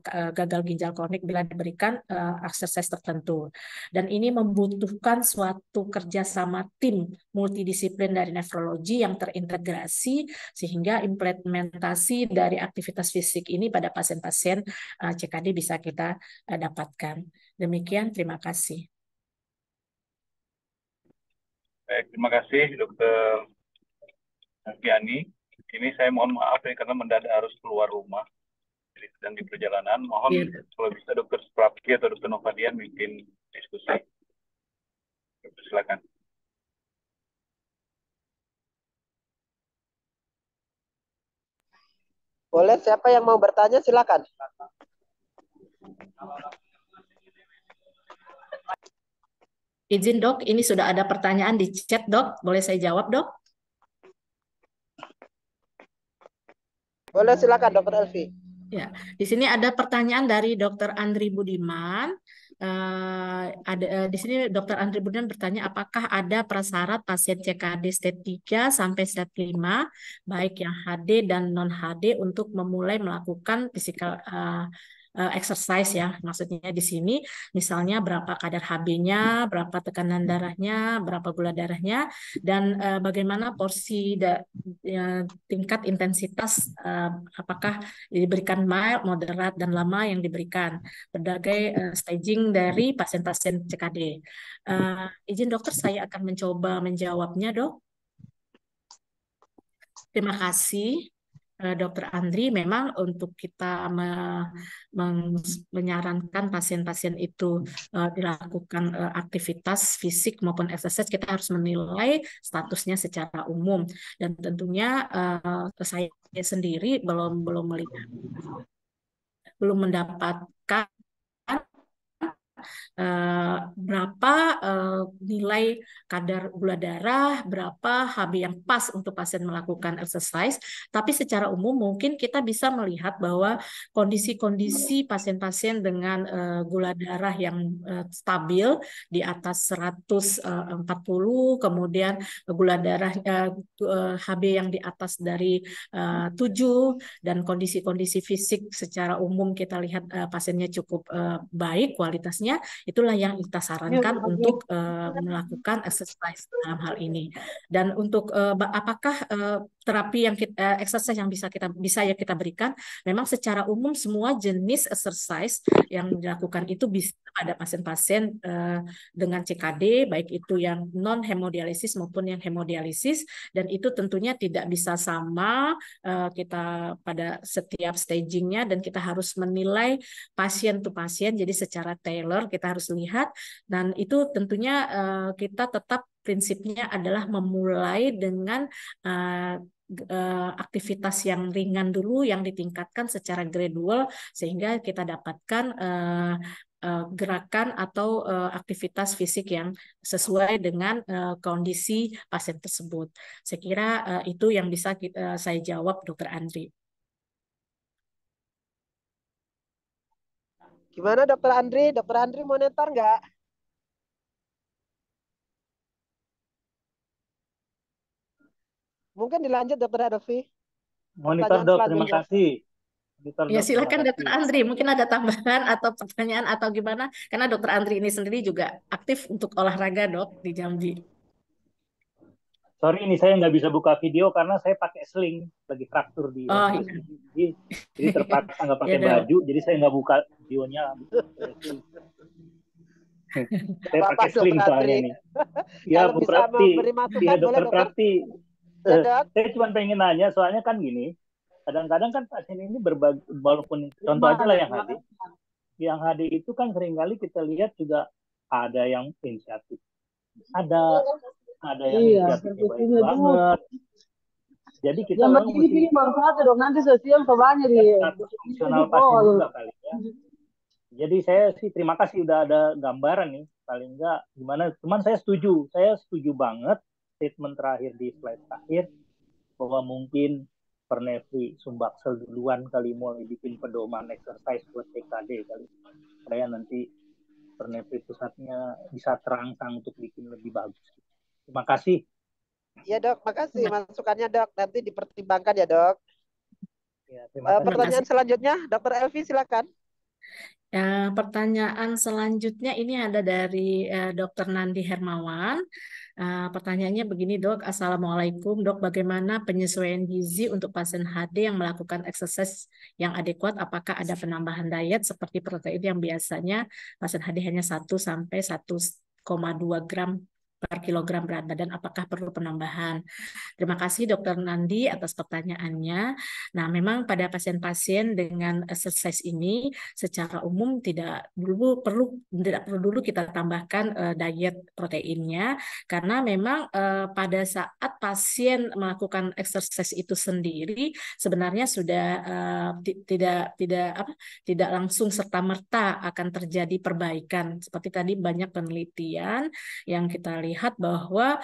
gagal ginjal kronik bila diberikan exercise tertentu. Dan ini membutuhkan suatu kerjasama tim multidisiplin dari nefrologi yang terintegrasi sehingga implementasi dari aktivitas fisik ini pada pasien-pasien CKD bisa kita dapatkan. Demikian, terima kasih. Baik, terima kasih Dr. Giani. Ini saya mohon maaf ya karena mendadak harus keluar rumah. Jadi sedang di perjalanan. Mohon kalau bisa Dr. Sprapki atau Dr. Novadian bikin diskusi. Silakan. Boleh, siapa yang mau bertanya silakan. Izin dok, ini sudah ada pertanyaan di chat dok, boleh saya jawab dok? Boleh, silakan Dr. Elvi. Ya, di sini ada pertanyaan dari Dr. Andri Budiman. Di sini Dr. Andri Budiman bertanya apakah ada prasyarat pasien CKD stage 3 sampai stage 5 baik yang HD dan non HD untuk memulai melakukan physical exercise ya. Maksudnya di sini misalnya berapa kadar HB-nya, berapa tekanan darahnya, berapa gula darahnya, dan bagaimana porsi tingkat intensitas, apakah diberikan mild, moderat, dan lama yang diberikan. Berbagai staging dari pasien-pasien CKD. Izin dokter, saya akan mencoba menjawabnya, dok. Terima kasih, Dokter Andri. Memang untuk kita menyarankan pasien-pasien itu dilakukan aktivitas fisik maupun exercise, kita harus menilai statusnya secara umum. Dan tentunya saya sendiri belum melihat, belum mendapatkan berapa nilai kadar gula darah, berapa HB yang pas untuk pasien melakukan exercise. Tapi secara umum mungkin kita bisa melihat bahwa kondisi-kondisi pasien-pasien dengan gula darah yang stabil di atas 140, kemudian gula darah HB yang di atas dari 7, dan kondisi-kondisi fisik secara umum kita lihat pasiennya cukup baik kualitasnya, itulah yang kita sarankan untuk melakukan exercise dalam hal ini. Dan untuk apakah terapi yang exercise yang bisa kita berikan, memang secara umum semua jenis exercise yang dilakukan itu bisa pada pasien-pasien dengan CKD, baik itu yang non hemodialisis maupun yang hemodialisis, dan itu tentunya tidak bisa sama kita pada setiap stagingnya, dan kita harus menilai pasien to pasien. Jadi secara tailor kita harus lihat, dan itu tentunya kita tetap prinsipnya adalah memulai dengan aktivitas yang ringan dulu, yang ditingkatkan secara gradual, sehingga kita dapatkan gerakan atau aktivitas fisik yang sesuai dengan kondisi pasien tersebut. Saya kira itu yang bisa saya jawab, Dokter Andri. Gimana Dokter Andri? Dokter Andri monitor nggak? Mungkin dilanjut Dokter Elvi. Monitor Pertanyaan dok, terima selanjutnya. kasih. Monitor Ya, dok, terima silakan Dokter kasih. Andri. Mungkin ada tambahan atau pertanyaan atau gimana? Karena Dokter Andri ini sendiri juga aktif untuk olahraga, Dok, di Jambi. Sorry, ini saya nggak bisa buka video karena saya pakai sling, lagi fraktur di Oh, otot. iya. Jadi terpaksa nggak pakai Ya, Dok. baju, jadi saya nggak buka videonya. Saya Apa-apa pakai sling Dokter soalnya Andri. nih. Ya, Kalau Bu bisa Prapti. memberi Iya, masukan boleh Dokter Dokter? Prapti. Ya Dok. Saya cuma pengen nanya, soalnya kan gini, kadang-kadang kan pasien ini berbagi, walaupun contoh aja lah yang HD. Yang HD itu kan seringkali kita lihat juga ada yang inisiatif. Ada yang inisiatifnya baik banget. Jadi kita orang mesti nanti sesiang banyak di status fungsional pasien juga kali ya. Jadi saya sih terima kasih udah ada gambaran nih, paling enggak gimana. Cuman saya setuju banget statement terakhir di slide terakhir bahwa mungkin Pernevri Sumbaksel duluan kali mulai bikin pedoman exercise buat TKD kali. Saya nanti Pernevri pusatnya bisa terangsang untuk bikin lebih bagus. Terima kasih. Ya Dok, makasih masukannya Dok. Nanti dipertimbangkan ya Dok. Ya, terima kasih. Pertanyaan selanjutnya, Dokter Elvi silakan. Pertanyaan selanjutnya ini ada dari Dr. Nandi Hermawan. Pertanyaannya begini, Dok. Assalamualaikum, Dok. Bagaimana penyesuaian gizi untuk pasien HD yang melakukan exercise yang adekuat? Apakah ada penambahan diet seperti protein yang biasanya pasien HD hanya 1 sampai 1,2 gram per kilogram berat badan? Apakah perlu penambahan? Terima kasih Dokter Nandi atas pertanyaannya. Nah, memang pada pasien-pasien dengan exercise ini secara umum tidak perlu dulu kita tambahkan diet proteinnya, karena memang pada saat pasien melakukan exercise itu sendiri sebenarnya sudah tidak langsung serta-merta akan terjadi perbaikan. Seperti tadi banyak penelitian yang kita lihat bahwa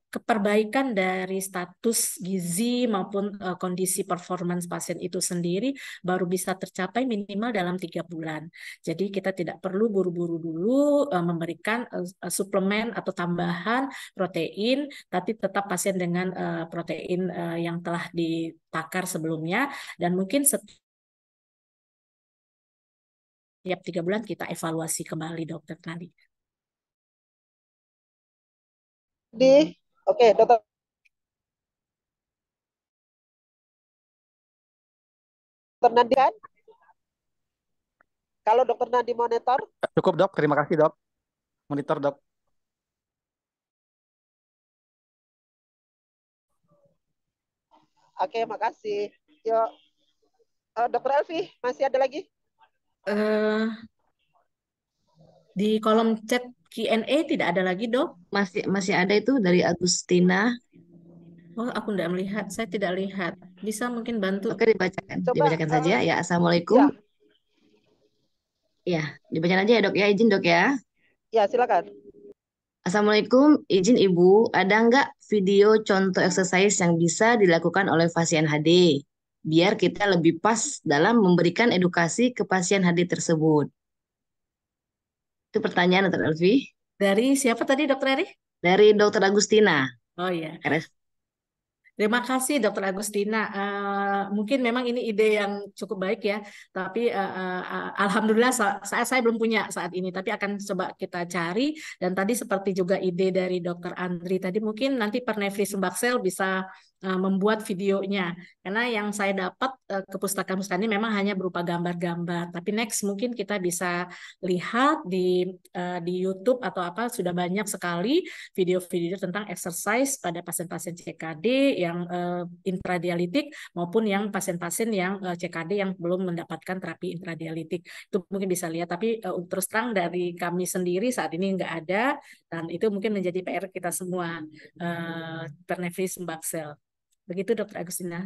perbaikan dari status gizi maupun kondisi performance pasien itu sendiri baru bisa tercapai minimal dalam 3 bulan. Jadi kita tidak perlu buru-buru dulu memberikan suplemen atau tambahan protein, tapi tetap pasien dengan protein yang telah ditakar sebelumnya, dan mungkin tiap 3 bulan kita evaluasi kembali, Dokter Nadi. Oke, Dokter Nadi kan? Kalau Dokter Nadi monitor, Cukup dok, terima kasih dok. Monitor dok. oke, makasih. Yuk, Dokter Elvi, masih ada lagi? Eh, di kolom chat Q&A tidak ada lagi, Dok? Masih ada itu dari Agustina. Oh, aku tidak melihat. Saya tidak lihat. Bisa mungkin bantu. Oke, dibacakan. Coba, Dibacakan saja ya. Assalamualaikum. ya, Ya, dibacakan aja ya dok ya. Izin dok ya. ya silakan. Assalamualaikum, izin Ibu, ada nggak video contoh exercise yang bisa dilakukan oleh pasien HD? Biar kita lebih pas dalam memberikan edukasi ke pasien HD tersebut. Itu pertanyaan Dr. Elvi. Dari siapa tadi, Dokter Eri? Dari Dr. Agustina, Oh iya. RS. Terima kasih Dokter Agustina. Mungkin memang ini ide yang cukup baik ya, tapi alhamdulillah saya belum punya saat ini, tapi akan coba kita cari. Dan tadi seperti juga ide dari Dokter Andri tadi, mungkin nanti Pernevri Sumbaksel bisa membuat videonya. Karena yang saya dapat ke pustaka-pustaka ini memang hanya berupa gambar-gambar. Tapi next mungkin kita bisa lihat di YouTube atau apa, sudah banyak sekali video-video tentang exercise pada pasien-pasien CKD yang intradialitik maupun yang pasien-pasien yang CKD yang belum mendapatkan terapi intradialitik. Itu mungkin bisa lihat, tapi terus terang dari kami sendiri saat ini nggak ada, dan itu mungkin menjadi PR kita semua, Pernevri Sumbaksel. Begitu Dokter Agustina.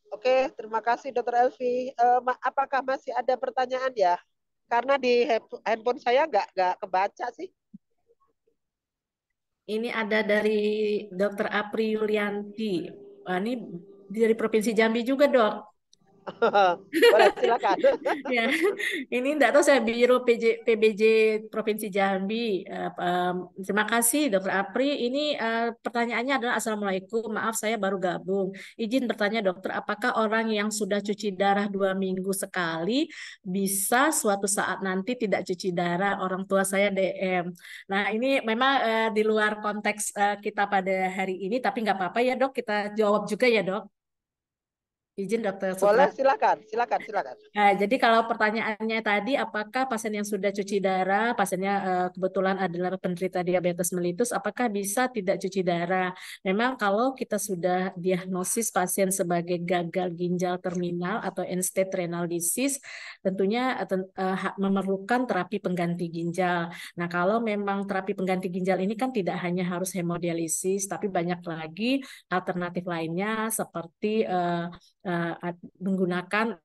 Oke, terima kasih Dokter Elvi. Apakah masih ada pertanyaan ya? Karena di handphone saya nggak kebaca sih. Ini ada dari Dokter Apri Yulianti. Ini dari Provinsi Jambi juga, Dok. Boleh, silakan. Ya, ini enggak tahu, saya Biro PBJ Provinsi Jambi. Terima kasih Dokter Apri. Ini pertanyaannya adalah Assalamualaikum. Maaf saya baru gabung. Izin bertanya dokter, apakah orang yang sudah cuci darah 2 minggu sekali bisa suatu saat nanti tidak cuci darah? Orang tua saya DM. Nah ini memang di luar konteks kita pada hari ini, tapi nggak apa-apa ya dok. Kita jawab juga ya dok. Izin dokter Boleh, Sutra. silakan. Jadi kalau pertanyaannya tadi, apakah pasien yang sudah cuci darah, pasiennya kebetulan adalah penderita diabetes mellitus, apakah bisa tidak cuci darah? Memang kalau kita sudah diagnosis pasien sebagai gagal ginjal terminal atau end-stage renal disease, tentunya memerlukan terapi pengganti ginjal. Nah, kalau memang terapi pengganti ginjal ini kan tidak hanya harus hemodialisis, tapi banyak lagi alternatif lainnya seperti menggunakan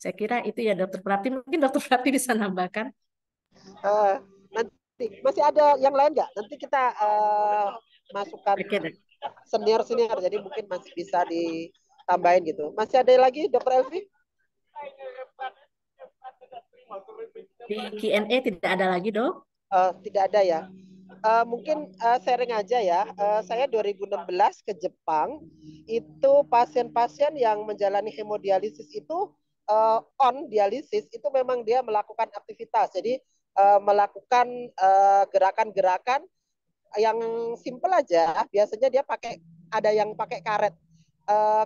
saya kira itu ya dokter Prati. Mungkin dokter Prati bisa nambahkan. Nanti masih ada yang lain nggak? Nanti kita masukkan senior, jadi mungkin masih bisa ditambahin gitu. Masih ada lagi dokter Elvi? Di Q&A tidak ada lagi dok? Tidak ada ya. Mungkin sharing aja ya. Saya 2016 ke Jepang, itu pasien-pasien yang menjalani hemodialisis itu on dialisis itu memang dia melakukan aktivitas. Jadi melakukan gerakan-gerakan yang simple aja. Biasanya dia ada yang pakai karet.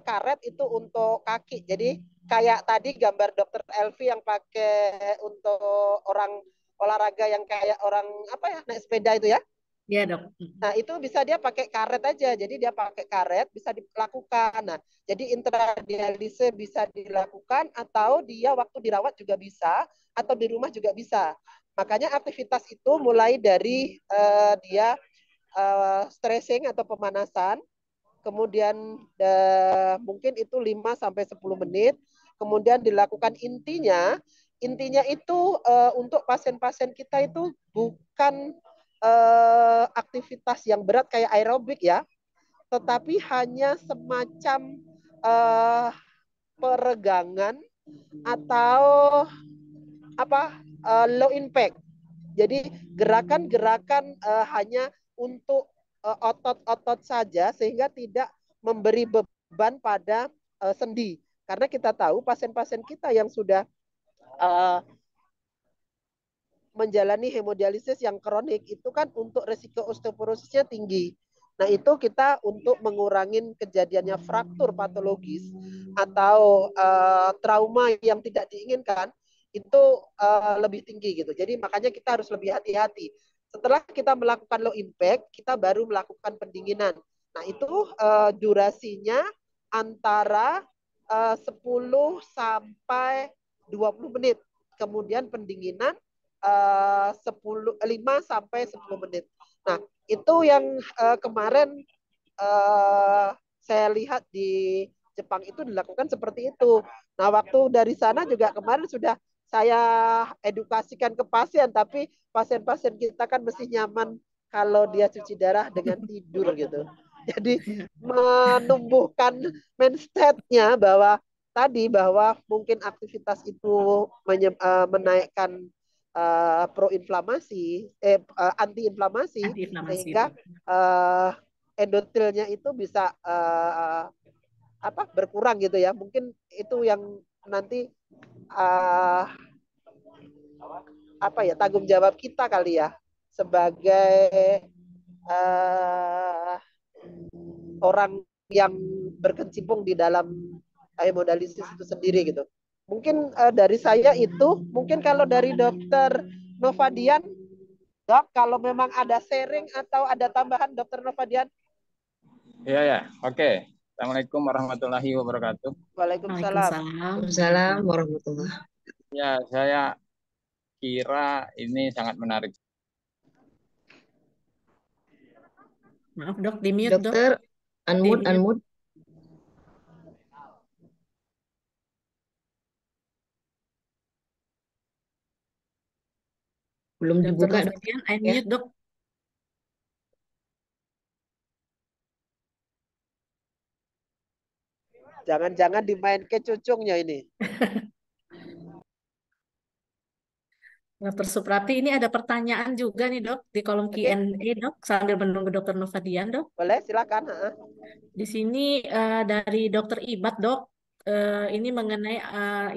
Karet itu untuk kaki. Jadi kayak tadi gambar dokter Elvi yang pakai untuk orang olahraga yang kayak orang apa ya, naik sepeda itu ya. Iya dok. Nah itu bisa dia pakai karet aja, jadi dia pakai karet bisa dilakukan. Nah jadi intradialisis bisa dilakukan, atau dia waktu dirawat juga bisa, atau di rumah juga bisa. Makanya aktivitas itu mulai dari dia stressing atau pemanasan, kemudian mungkin itu 5-10 menit, kemudian dilakukan intinya itu untuk pasien-pasien kita itu bukan aktivitas yang berat kayak aerobik ya, tetapi hanya semacam peregangan atau low impact. Jadi gerakan-gerakan hanya untuk otot-otot saja sehingga tidak memberi beban pada sendi. Karena kita tahu pasien-pasien kita yang sudah menjalani hemodialisis yang kronik itu kan untuk resiko osteoporosisnya tinggi. Nah, itu kita untuk mengurangi kejadiannya fraktur patologis atau trauma yang tidak diinginkan itu lebih tinggi gitu. Jadi makanya kita harus lebih hati-hati. Setelah kita melakukan low impact, kita baru melakukan pendinginan. Nah, itu durasinya antara 10 sampai 20 menit. Kemudian pendinginan 5 sampai 10 menit. Nah, itu yang kemarin saya lihat di Jepang itu dilakukan seperti itu. Nah, waktu dari sana juga kemarin sudah saya edukasikan ke pasien, tapi pasien-pasien kita kan mesti nyaman kalau dia cuci darah dengan tidur gitu. Jadi menumbuhkan mindset-nya bahwa mungkin aktivitas itu menaikkan antiinflamasi sehingga endotelnya itu bisa berkurang gitu ya. Mungkin itu yang nanti tanggung jawab kita kali ya sebagai orang yang berkecimpung di dalam hemodialisis itu sendiri gitu. Mungkin dari saya itu, mungkin kalau dari Dokter Novadian, Dok, kalau memang ada sharing atau ada tambahan Dokter Novadian. Iya ya, oke. Assalamualaikum warahmatullahi wabarakatuh. Waalaikumsalam. Waalaikumsalam warahmatullahi. Ya, saya kira ini sangat menarik. Maaf dok, di mute dok. Dokter, unmute. Belum dibuka. Dokter unmute dok. Jangan-jangan dimain ke cucungnya ini. Dokter Suprati, ini ada pertanyaan juga nih dok di kolom Q&A dok, sambil menunggu Dokter Novadian dok. Boleh, silakan. Di sini dari Dokter Ibat dok, ini mengenai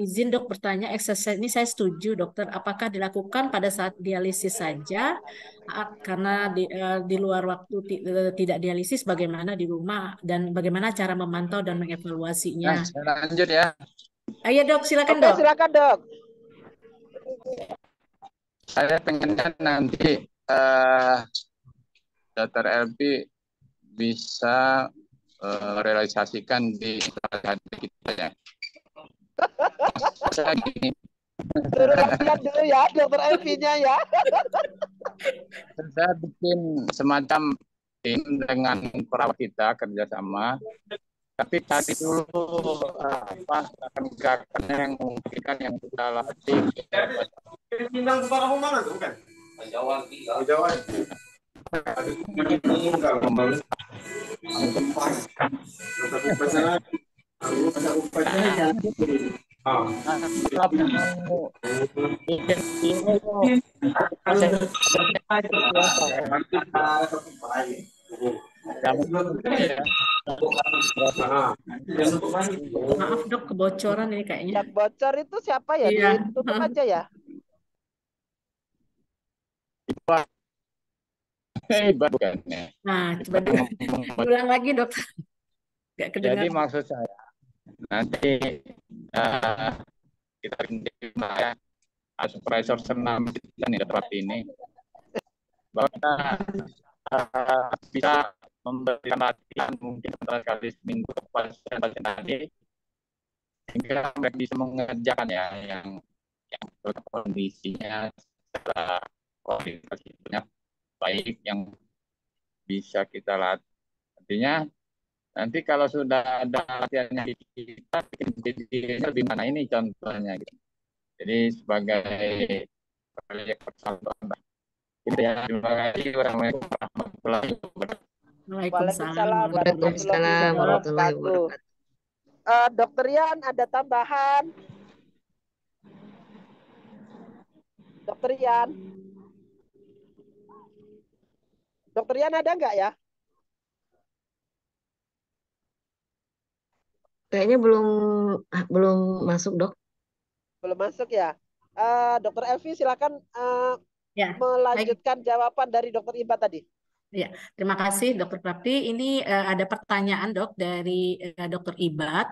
izin dok bertanya, exercise ini saya setuju dokter, apakah dilakukan pada saat dialisis saja, karena di luar waktu tidak dialisis bagaimana di rumah, dan bagaimana cara memantau dan mengevaluasinya. Nah, lanjut ya. Ayo dok, silakan dok. Silakan dok. Saya pengennya nanti Dr. LP bisa realisasikan di hati kita ya. Saya gini. Suruh latihan dulu ya Dr. LP-nya ya. Saya bikin semacam tim dengan perawat kita kerjasama. Tapi cari dulu gerakan yang memungkinkan yang kita latih. Pindah ke Parahong mana tuh bukan? Jawa. Maaf dok, kebocoran ini kayaknya. Yang bocor itu siapa ya? Iya. Ditutup aja ya. Bukan. Nah, coba ulang lagi dokter. Gak kedengar. Jadi maksud saya nanti kita ya supervisor senam dan seperti ini bahwa kita bisa memberikan latihan mungkin kali seminggu ke pasien tadi sehingga mereka bisa mengerjakan ya yang kondisinya secara koordinasinya baik yang bisa kita latih. Artinya nanti kalau sudah ada latihannya kita bikin lebih mana ini contohnya gitu. Jadi sebagai proyek persatuan gitu ya. Terima kasih. Wassalamualaikum warahmatullahi wabarakatuh. Waalaikumsalam warahmatullahi wabarakatuh. Dokter Yan, ada tambahan? Dokter Yan? Dokter Yan ada nggak ya? Kayaknya belum masuk, Dok. Belum masuk ya. Dokter Elvi silakan Ya, baik. melanjutkan jawaban dari Dokter Iba tadi. Ya, terima kasih Dokter Prapti. Ini ada pertanyaan dok dari Dokter Ibat.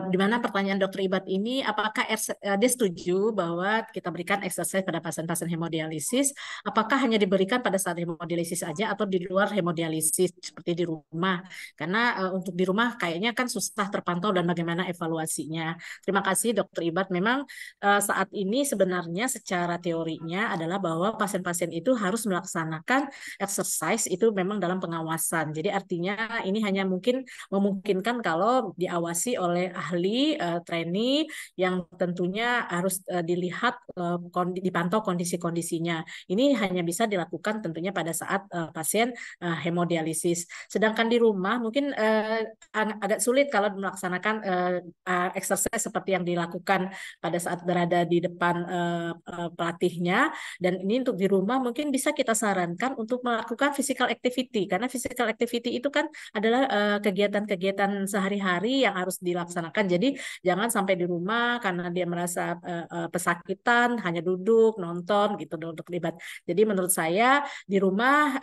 Di mana pertanyaan Dokter Ibat ini, apakah dia setuju bahwa kita berikan exercise pada pasien-pasien hemodialisis? Apakah hanya diberikan pada saat hemodialisis saja atau di luar hemodialisis seperti di rumah? Karena untuk di rumah kayaknya kan susah terpantau dan bagaimana evaluasinya. Terima kasih Dokter Ibat. Memang saat ini sebenarnya secara teorinya adalah bahwa pasien-pasien itu harus melaksanakan exercise itu memang dalam pengawasan. Jadi artinya ini hanya memungkinkan kalau diawasi oleh ahli trainee yang tentunya harus dilihat dipantau kondisi-kondisinya. Ini hanya bisa dilakukan tentunya pada saat pasien hemodialisis. Sedangkan di rumah mungkin agak sulit kalau melaksanakan exercise seperti yang dilakukan pada saat berada di depan pelatihnya. Dan ini untuk di rumah mungkin bisa kita sarankan untuk melakukan physical activity, karena physical activity itu kan adalah kegiatan-kegiatan sehari-hari yang harus dilaksanakan. Jadi jangan sampai di rumah karena dia merasa pesakitan hanya duduk nonton gitu untuk terlibat. Jadi menurut saya di rumah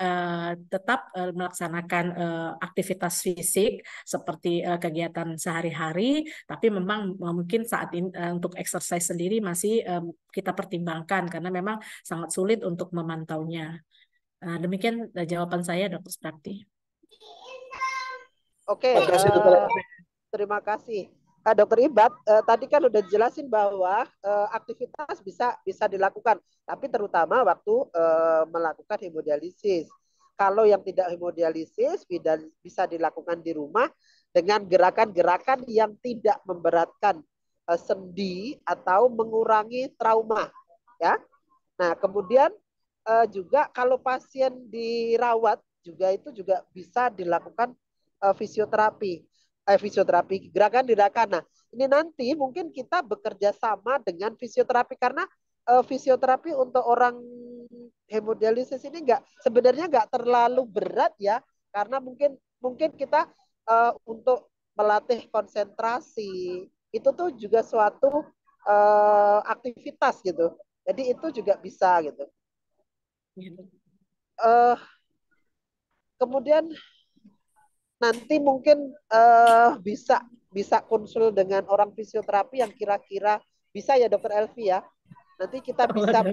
tetap melaksanakan aktivitas fisik seperti kegiatan sehari-hari, tapi memang mungkin saat ini untuk exercise sendiri masih kita pertimbangkan karena memang sangat sulit untuk memantaunya. Demikian jawaban saya, Dr. Sprapti. Oke, terima kasih. Dokter Ibat, tadi kan udah jelasin bahwa aktivitas bisa dilakukan, tapi terutama waktu melakukan hemodialisis. Kalau yang tidak hemodialisis bisa dilakukan di rumah dengan gerakan-gerakan yang tidak memberatkan sendi atau mengurangi trauma, ya. Nah, kemudian juga kalau pasien dirawat itu juga bisa dilakukan fisioterapi gerakan. Nah, ini nanti mungkin kita bekerja sama dengan fisioterapi karena fisioterapi untuk orang hemodialisis ini sebenarnya nggak terlalu berat ya, karena mungkin kita untuk melatih konsentrasi itu tuh juga suatu aktivitas gitu. Jadi itu juga bisa gitu. Kemudian nanti mungkin bisa konsul dengan orang fisioterapi yang kira-kira bisa ya Dokter Elvi ya. Nanti kita bisa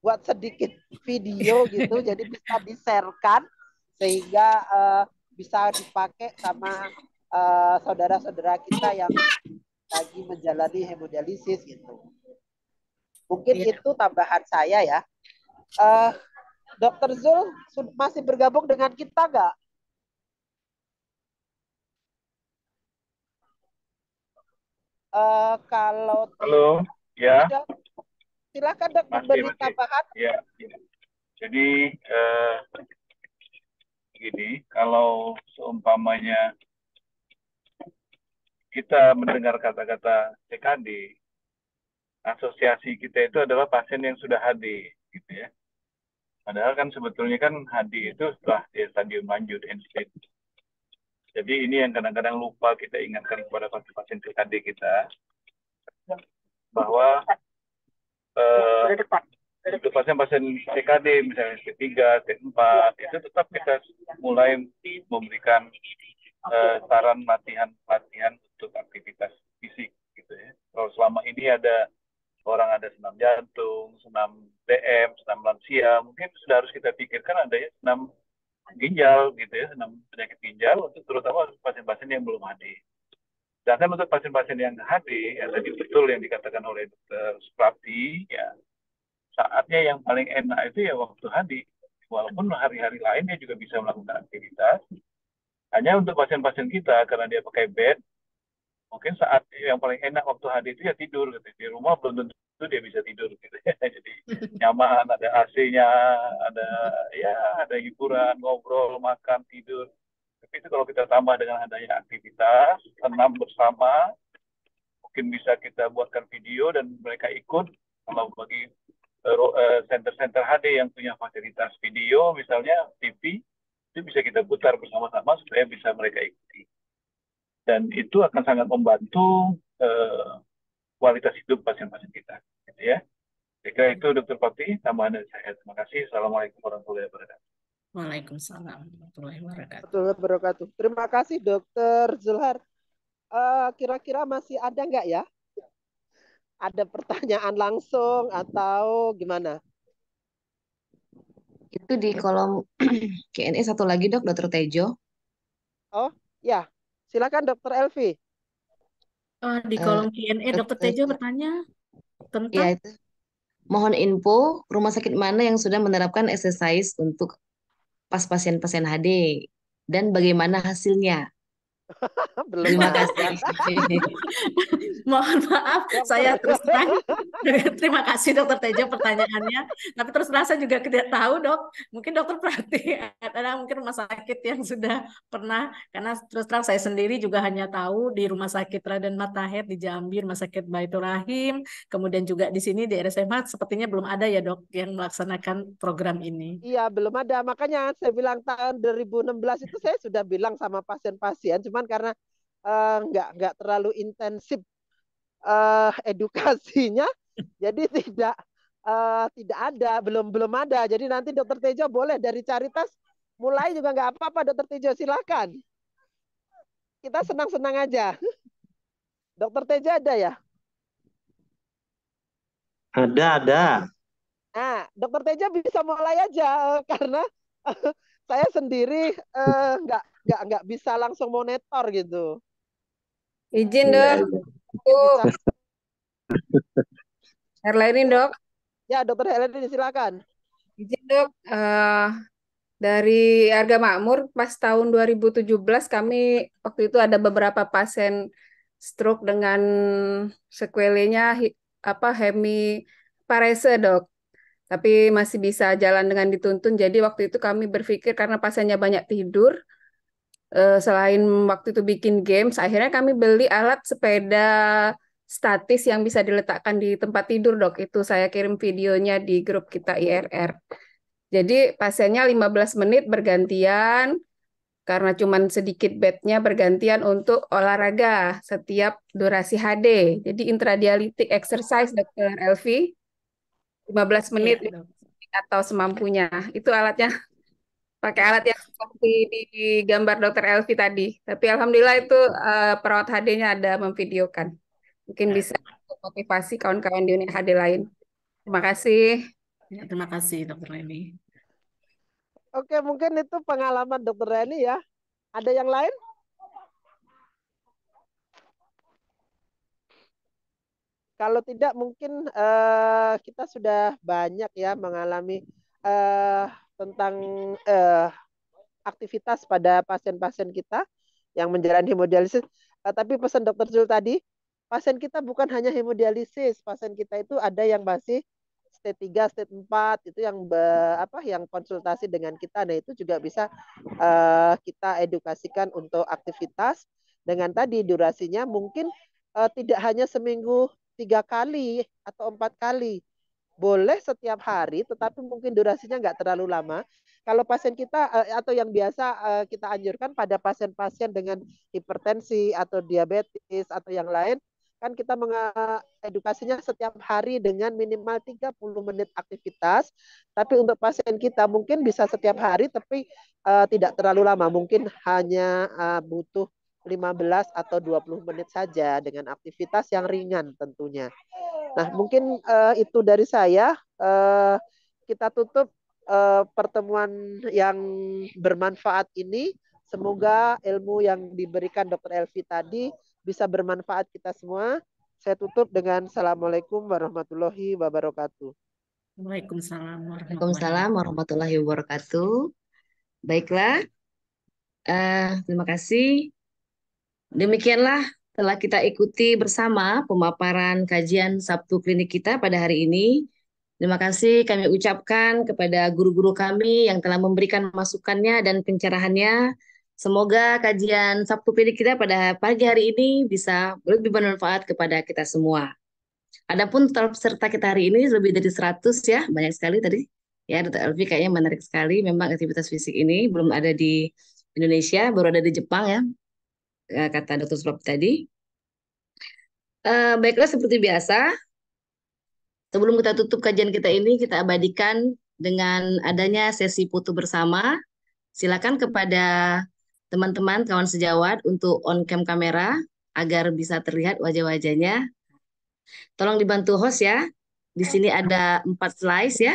buat sedikit video gitu, jadi bisa di-sharekan sehingga bisa dipakai sama saudara-saudara kita yang lagi menjalani hemodialisis gitu. Mungkin itu tambahan saya ya. Dokter Zul masih bergabung dengan kita nggak? Kalau halo, ya. Silakan Dok memberi tambahan. Ya. Jadi begini, kalau seumpamanya kita mendengar kata-kata CKD, asosiasi kita itu adalah pasien yang sudah HD, gitu ya. Padahal kan sebetulnya kan HD itu setelah di stadium lanjut end stage. Jadi ini yang kadang-kadang lupa kita ingatkan kepada pasien CKD kita bahwa untuk pasien-pasien CKD misalnya T3, T4 itu tetap kita mulai memberikan saran latihan untuk aktivitas fisik gitu ya. Kalau selama ini ada senam jantung, senam DM, senam lansia, mungkin sudah harus kita pikirkan ada ya senam ginjal gitu ya, senam penyakit ginjal untuk terutama pasien-pasien yang belum HD. Sedangkan untuk pasien-pasien yang HD, ya tadi betul yang dikatakan oleh Dr. Sprapti, ya saatnya yang paling enak itu ya waktu HD. Walaupun hari-hari lain dia juga bisa melakukan aktivitas. Hanya untuk pasien-pasien kita, karena dia pakai bed, mungkin saat yang paling enak waktu HD itu ya tidur gitu. Di rumah belum tentu dia bisa tidur gitu ya. Jadi nyaman, ada AC-nya, ada hiburan, ngobrol, makan, tidur. Tapi itu kalau kita tambah dengan adanya aktivitas, senam bersama, mungkin bisa kita buatkan video dan mereka ikut. Kalau bagi center-center HD yang punya fasilitas video, misalnya TV, itu bisa kita putar bersama-sama supaya bisa mereka ikuti. Dan itu akan sangat membantu kualitas hidup pasien-pasien kita. Gitu ya. Saya kira itu Dr. Fakti, tambahan dari saya. Terima kasih. Assalamualaikum warahmatullahi wabarakatuh. Waalaikumsalam warahmatullahi wabarakatuh. Warahmatullahi wabarakatuh. Terima kasih Dokter Zulhar. Kira-kira masih ada nggak ya? Ada pertanyaan langsung atau gimana? Itu di kolom Q&A satu lagi dok, Dr. Tejo. Oh ya, silakan Dokter Elvi. Di kolom Q&A Dr. Tejo bertanya tentang Ya itu. Mohon info rumah sakit mana yang sudah menerapkan exercise untuk pas pasien-pasien HD dan bagaimana hasilnya. Belum Terima ada. kasih. Mohon maaf, saya terus terang. Terima kasih Dokter Tejo pertanyaannya. Tapi terus terang saya juga tidak tahu dok. Mungkin Dokter Prati ada mungkin rumah sakit yang sudah pernah. Karena terus terang saya sendiri juga hanya tahu di Rumah Sakit Raden Matahir di Jambi, Rumah Sakit Baitur Rahim. Kemudian juga di sini di RSMH sepertinya belum ada ya dok yang melaksanakan program ini. Iya, belum ada. Makanya saya bilang tahun 2016 itu saya sudah bilang sama pasien-pasien, cuman karena nggak terlalu intensif edukasinya, jadi tidak ada, belum ada. Jadi nanti Dokter Tejo boleh dari Caritas mulai juga nggak apa-apa, Dokter Tejo silakan. Kita senang-senang aja. Dokter Tejo ada ya? Ada. Nah, Dokter Tejo bisa mulai aja karena saya sendiri nggak bisa langsung monitor gitu. Izin dok. Herleni dok. Ya, Dokter Heleni silakan. Izin dok. Dari Harga Makmur pas tahun 2017 kami waktu itu ada beberapa pasien stroke dengan sequelenya hemiparese dok. Tapi masih bisa jalan dengan dituntun. Jadi waktu itu kami berpikir karena pasiennya banyak tidur, selain waktu itu bikin games, akhirnya kami beli alat sepeda statis yang bisa diletakkan di tempat tidur dok. Itu saya kirim videonya di grup kita IRR. Jadi pasiennya 15 menit bergantian, karena cuman sedikit bednya bergantian untuk olahraga setiap durasi HD. Jadi intradialytic exercise Dr. Elvi. 15 menit atau semampunya. Itu alatnya pakai alat yang seperti di gambar Dr. Elvi tadi. Tapi alhamdulillah itu perawat HD-nya ada memvideokan. Mungkin bisa motivasi kawan-kawan di unit HD lain. Terima kasih. Ya, terima kasih Dr. Leni. Oke, mungkin itu pengalaman Dr. Leni ya. Ada yang lain? Kalau tidak mungkin kita sudah banyak ya mengalami tentang aktivitas pada pasien-pasien kita yang menjalani hemodialisis. Tapi pesan Dokter Zul tadi, pasien kita bukan hanya hemodialisis, pasien kita itu ada yang masih stage 3, stage 4 itu yang yang konsultasi dengan kita. Nah, itu juga bisa kita edukasikan untuk aktivitas dengan tadi durasinya mungkin tidak hanya seminggu 3 kali atau 4 kali. Boleh setiap hari, tetapi mungkin durasinya nggak terlalu lama. Kalau pasien kita atau yang biasa kita anjurkan pada pasien-pasien dengan hipertensi atau diabetes atau yang lain, kan kita edukasinya setiap hari dengan minimal 30 menit aktivitas. Tapi untuk pasien kita mungkin bisa setiap hari, tapi tidak terlalu lama. Mungkin hanya butuh 15 atau 20 menit saja dengan aktivitas yang ringan tentunya. Nah, mungkin itu dari saya. Kita tutup pertemuan yang bermanfaat ini. Semoga ilmu yang diberikan Dr. Elvi tadi bisa bermanfaat kita semua. Saya tutup dengan Assalamualaikum warahmatullahi wabarakatuh. Waalaikumsalam warahmatullahi wabarakatuh. Baiklah, terima kasih. Demikianlah telah kita ikuti bersama pemaparan kajian Sabtu klinik kita pada hari ini. Terima kasih kami ucapkan kepada guru-guru kami yang telah memberikan masukannya dan pencerahannya. Semoga kajian Sabtu Pilih kita pada pagi hari ini bisa lebih bermanfaat kepada kita semua. Adapun total peserta kita hari ini lebih dari 100 ya, banyak sekali tadi. Ya, Dr. Elvi kayaknya menarik sekali. Memang aktivitas fisik ini belum ada di Indonesia, baru ada di Jepang ya, kata Dr. Suprapti tadi. Baiklah, seperti biasa, sebelum kita tutup kajian kita ini, kita abadikan dengan adanya sesi foto bersama. Silakan kepada teman-teman kawan sejawat untuk on cam kamera agar bisa terlihat wajah-wajahnya. Tolong dibantu host ya. Di sini ada 4 slides ya.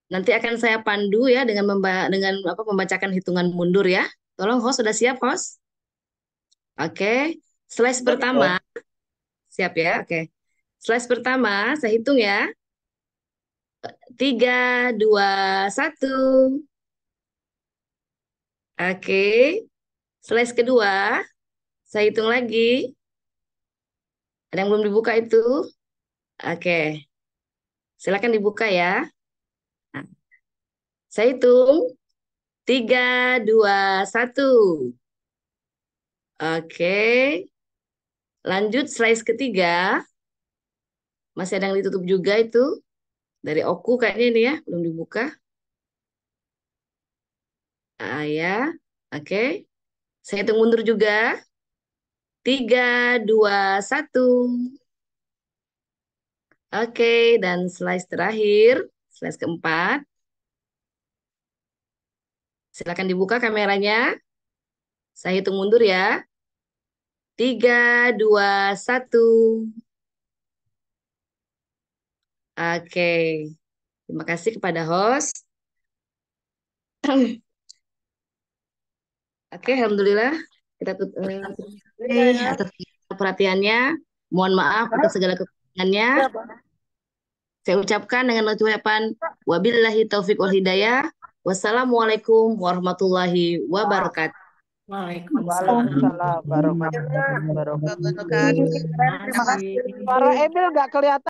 Nanti akan saya pandu ya dengan membacakan hitungan mundur ya. Tolong host, sudah siap host? Oke. Slide pertama. Siap ya? Oke. Slide pertama saya hitung ya. 3, 2, 1. Oke. Slide kedua. Saya hitung lagi. Ada yang belum dibuka itu? Oke. Silakan dibuka ya. Nah, saya hitung 3, 2, 1. Oke. Lanjut slide ketiga. Masih ada yang ditutup juga itu. Dari Oku kayaknya ini ya, belum dibuka. Ya. Oke. Saya hitung mundur juga. 3, 2, 1. Oke, dan slide terakhir, slide keempat. Silakan dibuka kameranya. Saya hitung mundur ya. 3, 2, 1. Oke. Terima kasih kepada host. Oke, alhamdulillah. Kita atas perhatiannya. Mohon maaf atas segala kekurangannya. Saya ucapkan dengan ucapan wabillahi taufiq wal hidayah. Wassalamualaikum warahmatullahi wabarakatuh. Waalaikumsalam warahmatullahi wabarakatuh. Para Emil nggak kelihatan.